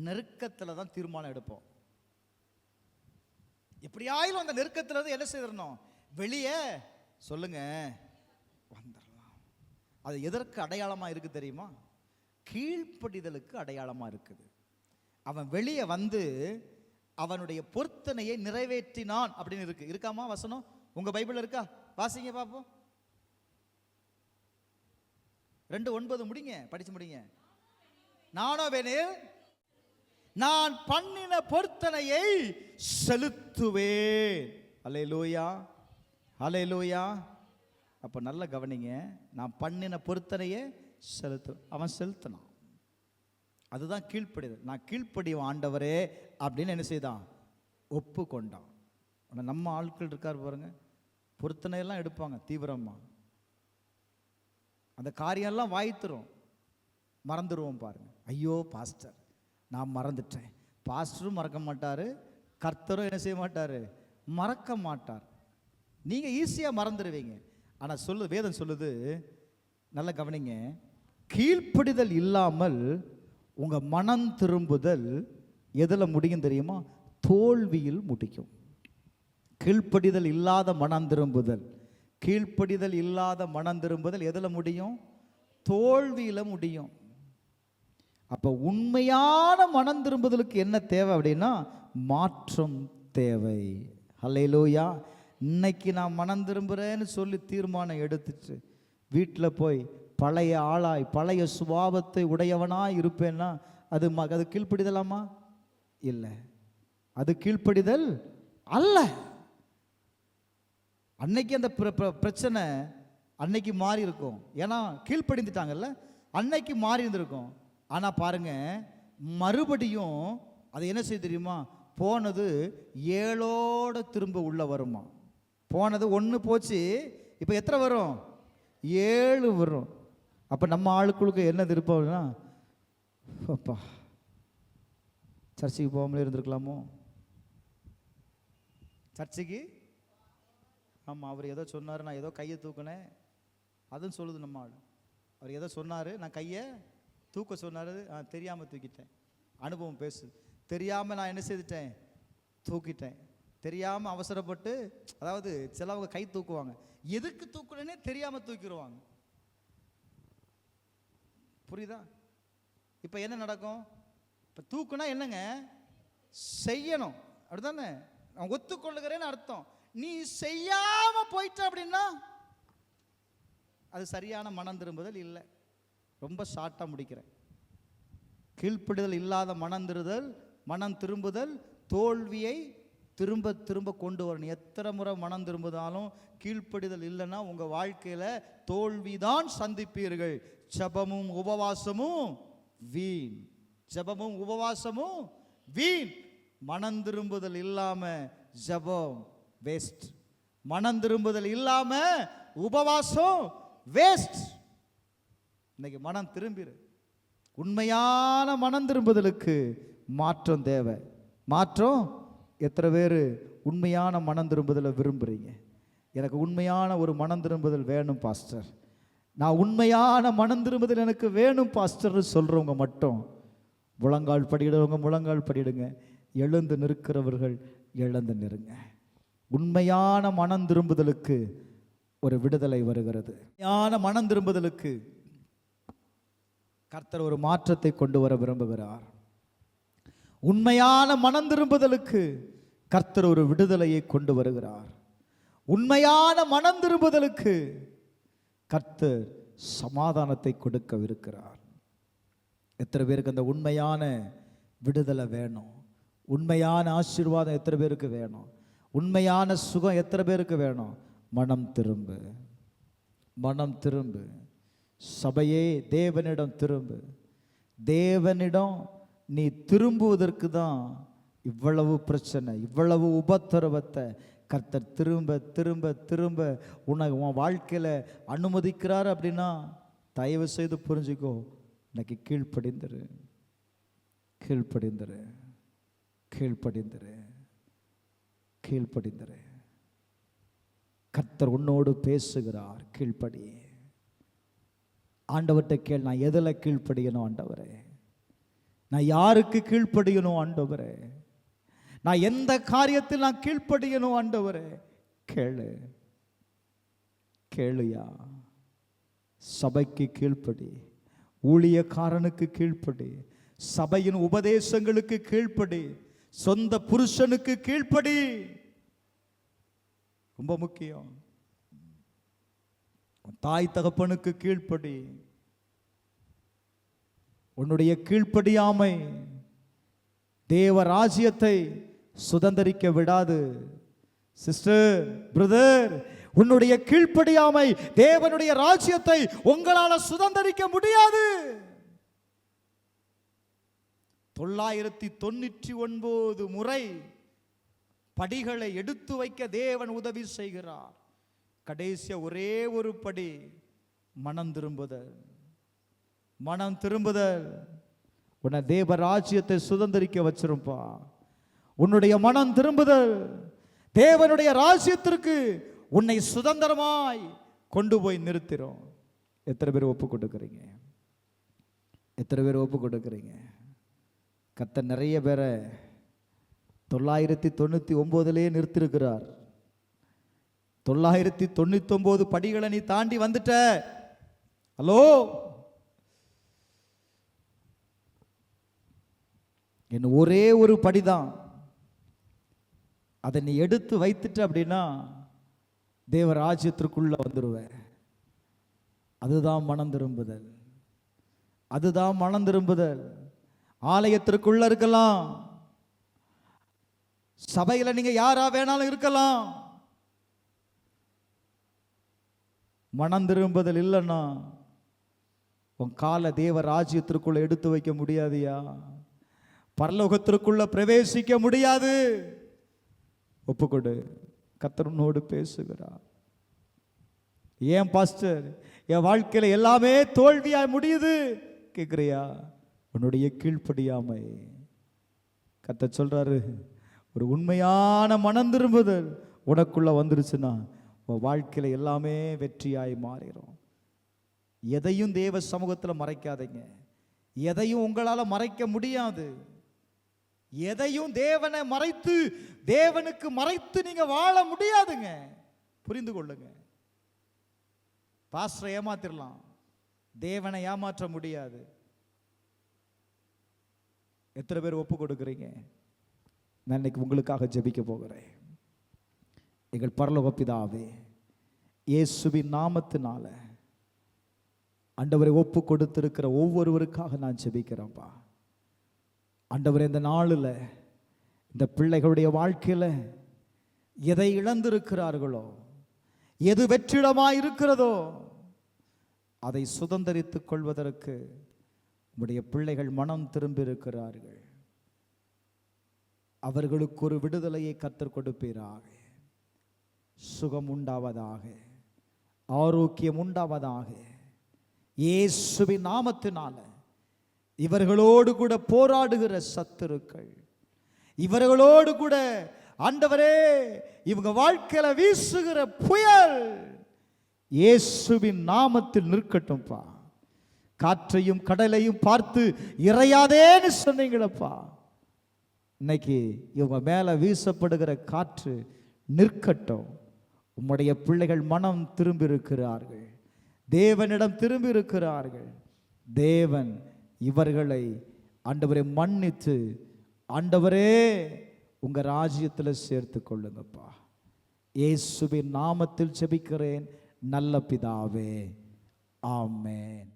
A: நெருக்கத்தில் தான் தீர்மானம் எடுப்போம். எப்படியாயிலும் அந்த நெருக்கத்தில் இருந்து என்ன செய்திடணும்? வெளியே சொல்லுங்க வந்துடலாம். அது எதற்கு அடையாளமாக இருக்கு தெரியுமா? கீழ்ப்படிதலுக்கு அடையாளமாக இருக்குது. அவன் வெளியே வந்து அவனுடைய பொருத்தனையை நிறைவேற்றினான் அப்படின்னு இருக்கு. இருக்காமா வசனம்? உங்க பைபிள் இருக்கா? வாசிங்க பாப்போம். 2:9 முடிங்க, படிச்சு முடிங்க. நானோவெனில் நான் பண்ணின பொருத்தனையை செலுத்துவேன். அல்லேலூயா, அல்லேலூயா. அப்ப நல்ல கவனிங்க. நான் பண்ணின பொருத்தனையை அவன் செலுத்தினான். அதுதான் கீழ்ப்படிதல். நான் கீழ்ப்படியும் ஆண்டவரே அப்படின்னு என்ன செய்தான்? ஒப்பு கொண்டான். ஆனால் நம்ம ஆட்கள் இருக்கார் பாருங்க, பொருத்தனையெல்லாம் எடுப்பாங்க தீவிரமாக. அந்த காரியம்லாம் வாய்த்துரும், மறந்துடுவோம் பாருங்க. ஐயோ பாஸ்டர் நான் மறந்துட்டேன். பாஸ்டரும் மறக்க மாட்டார், கர்த்தரும் என்ன செய்ய மாட்டார்? மறக்க மாட்டார். நீங்கள் ஈஸியாக மறந்துடுவீங்க. ஆனால் வேதம் சொல்லுது, நல்ல கவனிங்க, கீழ்ப்படிதல் இல்லாமல் உங்கள் மனம் திரும்புதல் எதில் முடியும் தெரியுமா? தோல்வியில் முடிக்கும். கீழ்ப்படிதல் இல்லாத மனம் திரும்புதல், கீழ்ப்படிதல் இல்லாத மனம் திரும்புதல் எதில் முடியும்? தோல்வியில் முடியும். அப்போ உண்மையான மனம் திரும்புதலுக்கு என்ன தேவை அப்படின்னா மாற்றம் தேவை. அல்லேலூயா. இன்னைக்கு நான் மனம் திரும்புகிறேன்னு சொல்லி தீர்மானம் எடுத்துட்டு வீட்டில் போய் பழைய ஆளாய் பழைய சுபாவத்தை உடையவனாய் இருப்பேன்னா அது கீழ்ப்படிதலாமா? இல்லை, அது கீழ்ப்படிதல் அல்ல. அன்னைக்கு அந்த பிரச்சனை அன்னைக்கு மாறி இருக்கும், ஏன்னா கீழ்ப்படிந்துட்டாங்கல்ல, அன்னைக்கு மாறி இருந்திருக்கும். ஆனால் பாருங்க, மறுபடியும் அது என்ன செய்ய தெரியுமா, போனது 7ஓட திரும்ப உள்ள வருமா. போனது 1 போச்சு, இப்போ எத்தனை வரும், 7 வரும். அப்போ நம்ம ஆளுக்குழுக்கு என்ன திருப்பம்னா, அப்பா சர்ச்சுக்கு போகாமலே இருந்திருக்கலாமோ, சர்ச்சுக்கு ஆமாம் அவர் ஏதோ சொன்னார், நான் ஏதோ கையை தூக்கினேன், அதுவும் சொல்லுது நம்ம ஆள். அவர் ஏதோ சொன்னார், நான் கையை தூக்க சொன்னார், தெரியாமல் தூக்கிட்டேன். அனுபவம் பேசு. தெரியாமல் நான் என்ன செய்துட்டேன், தூக்கிட்டேன். தெரியாமல் அவசரப்பட்டு, அதாவது சிலவங்க கை தூக்குவாங்க, எதுக்கு தூக்குனே தெரியாமல் தூக்கிடுவாங்க. புரியுதா? இப்போ என்ன நடக்கும், இப்போ தூக்குனா என்னங்க செய்யணும், அப்படிதானே? நான் ஒத்துக்கொள்ளுகிறேன்னு அர்த்தம். நீ செய்யாம போயிட்ட அப்படின்னா அது சரியான மனம் திரும்புதல் இல்லை. ரொம்ப ஷார்ட்டாக முடிக்கிறேன். கீழ்ப்படிதல் இல்லாத மனம் திரும்புதல் தோல்வியை திரும்ப திரும்ப கொண்டு வரணும். எத்தனை முறை மனம் திரும்புதாலும் கீழ்ப்படிதல் இல்லைன்னா உங்கள் வாழ்க்கையில் தோல்விதான் சந்திப்பீர்கள். ஜெபமும் உபவாசமும் வீண், ஜெபமும் உபவாசமும் வீண். மனம் திரும்புதல் இல்லாம ஜெபம் வேஸ்ட், மனம் திரும்புதல் இல்லாம உபவாசம் வேஸ்ட். இன்னைக்கு மனம் திரும்பிரு. உண்மையான மனம் திரும்புதலுக்கு மாற்றம் தேவை. மாற்றம் எத்தனை பேர் உண்மையான மனம் திரும்புதலை விரும்புறீங்க? எனக்கு உண்மையான ஒரு மனம் திரும்புதல் வேணும் பாஸ்டர், நான் உண்மையான மனம் திரும்புதல் எனக்கு வேணும் பாஸ்டர் சொல்றவங்க மட்டும் முழங்கால் படியிடுறவங்க முழங்கால் படியிடுங்க, எழுந்து நிற்கிறவர்கள் எழுந்து நிறுங்க. உண்மையான மனம் திரும்புதலுக்கு ஒரு விடுதலை வருகிறது. உண்மையான மனம் திரும்புதலுக்கு கர்த்தர் ஒரு மாற்றத்தை கொண்டு வர விரும்புகிறார். உண்மையான மனம் திரும்புதலுக்கு கர்த்தர் ஒரு விடுதலையை கொண்டு வருகிறார். உண்மையான மனம் திரும்புதலுக்கு கர்த்தர் சமாதானத்தை கொடுக்கவிருக்கிறார். எத்தனை பேருக்கு அந்த உண்மையான விடுதலை வேணும்? உண்மையான ஆசீர்வாதம் எத்தனை பேருக்கு வேணும்? உண்மையான சுகம் எத்தனை பேருக்கு வேணும்? மனம் திரும்பு, மனம் திரும்பு. சபையே தேவனிடம் திரும்பு. தேவனிடம் நீ திரும்புவதற்கு தான் இவ்வளவு பிரச்சனை, இவ்வளவு உபத்திரவத்தை கர்த்தர் திரும்ப திரும்ப திரும்ப உன் வாழ்க்கையில் அனுமதிக்கிறார். அப்படின்னா தயவு செய்து புரிஞ்சுக்கோ, இன்னைக்கு கீழ்ப்படிந்துரு, கீழ்ப்படிந்துரு, கீழ்ப்படிந்துரு, கீழ்ப்படிந்துரு. கர்த்தர் உன்னோடு பேசுகிறார். கீழ்ப்படி. ஆண்டவர்கிட்ட கேள், நான் எதில் கீழ்ப்படியணும் ஆண்டவரே? நான் யாருக்கு கீழ்ப்படியணும் ஆண்டவரே? நான் எந்த காரியத்தில் நான் கீழ்ப்படியணும் ஆண்டவரே? கேளு, கேளுயா. சபைக்கு கீழ்ப்படி, ஊழியக்காரனுக்கு கீழ்ப்படி, சபையின் உபதேசங்களுக்கு கீழ்ப்படி, சொந்த புருஷனுக்கு கீழ்ப்படி. ரொம்ப முக்கியம். தாய் தகப்பனுக்கு கீழ்ப்படி. உன்னுடைய கீழ்ப்படியாமை தேவ ராஜ்யத்தை சுதந்தரிக்க விடாது. சிஸ்டர், பிரதர், உன்னுடைய கீழ்ப்படியாமை தேவனுடைய ராஜ்யத்தை உங்களால சுதந்தரிக்க முடியாது. 999 முறை படிகளை எடுத்து வைக்க தேவன் உதவி செய்கிறார். கடைசியா ஒரே ஒரு படி, மனம் திரும்புதல். மனம் திரும்புதல் உன்னை தேவ ராஜ்யத்தை சுதந்தரிக்க வச்சிருப்பா. உன்னுடைய மனம் திரும்புதல் தேவனுடைய ராஜ்யத்திற்கு உன்னை சுதந்திரமாய் கொண்டு போய் நிறுத்திடும். எத்தனை பேர் ஒப்பு கொடுக்குறீங்க? எத்தனை பேர் ஒப்பு கொடுக்குறீங்க? கர்த்தர் நிறைய பேரை 999 நிறுத்திருக்கிறார். 999 படிகளை நீ தாண்டி வந்துட்ட. ஹலோ, என் ஒரே ஒரு படிதான், அதை நீ எடுத்து வைத்துட்ட அப்படின்னா தேவ ராஜ்யத்திற்குள்ள வந்துடுவேன். அதுதான் மனம் திரும்புதல். அதுதான் மனம் திரும்புதல். ஆலயத்திற்குள்ள இருக்கலாம், சபையில நீங்க யாரா வேணாலும் இருக்கலாம். மனம் திரும்புதல் இல்லைன்னா உன் காலை தேவ ராஜ்யத்திற்குள்ள எடுத்து வைக்க முடியாதியா. பரலோகத்திற்குள்ள பிரவேசிக்க முடியாது. ஒப்புக்கொடு. கர்த்தர் உன்னோடு பேசுகிறார். ஏன் பாஸ்டர் என் வாழ்க்கையில எல்லாமே தோல்வியாய் முடியுது கேட்கிறியா? உன்னுடைய கீழ்ப்படியாமை. கர்த்தர் சொல்றாரு, ஒரு உண்மையான மனம் திரும்புதல் உனக்குள்ள வந்துருச்சுன்னா உன் வாழ்க்கையில எல்லாமே வெற்றியாய் மாறிடும். எதையும் தேவ சமூகத்தில் மறைக்காதீங்க. எதையும் உங்களால மறைக்க முடியாது. எதையும் தேவனை மறைத்து தேவனுக்கு மறைத்து நீங்க வாழ முடியாதுங்க. புரிந்து கொள்ளுங்க. பாஸ்டரை ஏமாத்திரலாம், தேவனை ஏமாற்ற முடியாது. எத்தனை பேர் ஒப்பு கொடுக்குறீங்க? நான் இன்னைக்கு உங்களுக்காக ஜெபிக்க போகிறேன். எங்கள் பரலோக பிதாவே, இயேசுவின் நாமத்தினால ஆண்டவரை ஒப்பு கொடுத்திருக்கிற ஒவ்வொருவருக்காக நான் ஜெபிக்கிறேன்ப்பா. ஆண்டவரே, இந்த நாளில் இந்த பிள்ளைகளுடைய வாழ்க்கையில் எதை இழந்திருக்கிறார்களோ, எது வெற்றிடமாக இருக்கிறதோ அதை சுதந்திரித்துக் கொள்வதற்கு உம்முடைய பிள்ளைகள் மனம் திரும்பி இருக்கிறார்கள். அவர்களுக்கு ஒரு விடுதலையை கர்த்தர் கொடுப்பீராக. சுகம் உண்டாவதாக, ஆரோக்கியம் உண்டாவதாக. இயேசுவின் நாமத்தினால இவர்களோடு கூட போராடுகிற சத்துருக்கள், இவர்களோடு கூட ஆண்டவரே இவங்க வாழ்க்கையில வீசுகிற புயல் இயேசுவின் நாமத்தில் நிற்கட்டும்பா. காற்றையும் கடலையும் பார்த்து இறையாதேன்னு சொன்னீங்களப்பா. இன்னைக்கு இவங்க மேல வீசப்படுகிற காற்று நிற்கட்டும். உம்முடைய பிள்ளைகள் மனம் திரும்பி இருக்கிறார்கள், தேவனிடம் திரும்பி இருக்கிறார்கள். தேவன் இவர்களை ஆண்டவரை மன்னித்து ஆண்டவரே உங்க ராஜ்யத்தில் சேர்த்து கொள்ளுங்கப்பா. இயேசுவின் நாமத்தில் ஜெபிக்கிறேன் நல்ல பிதாவே, ஆமென்.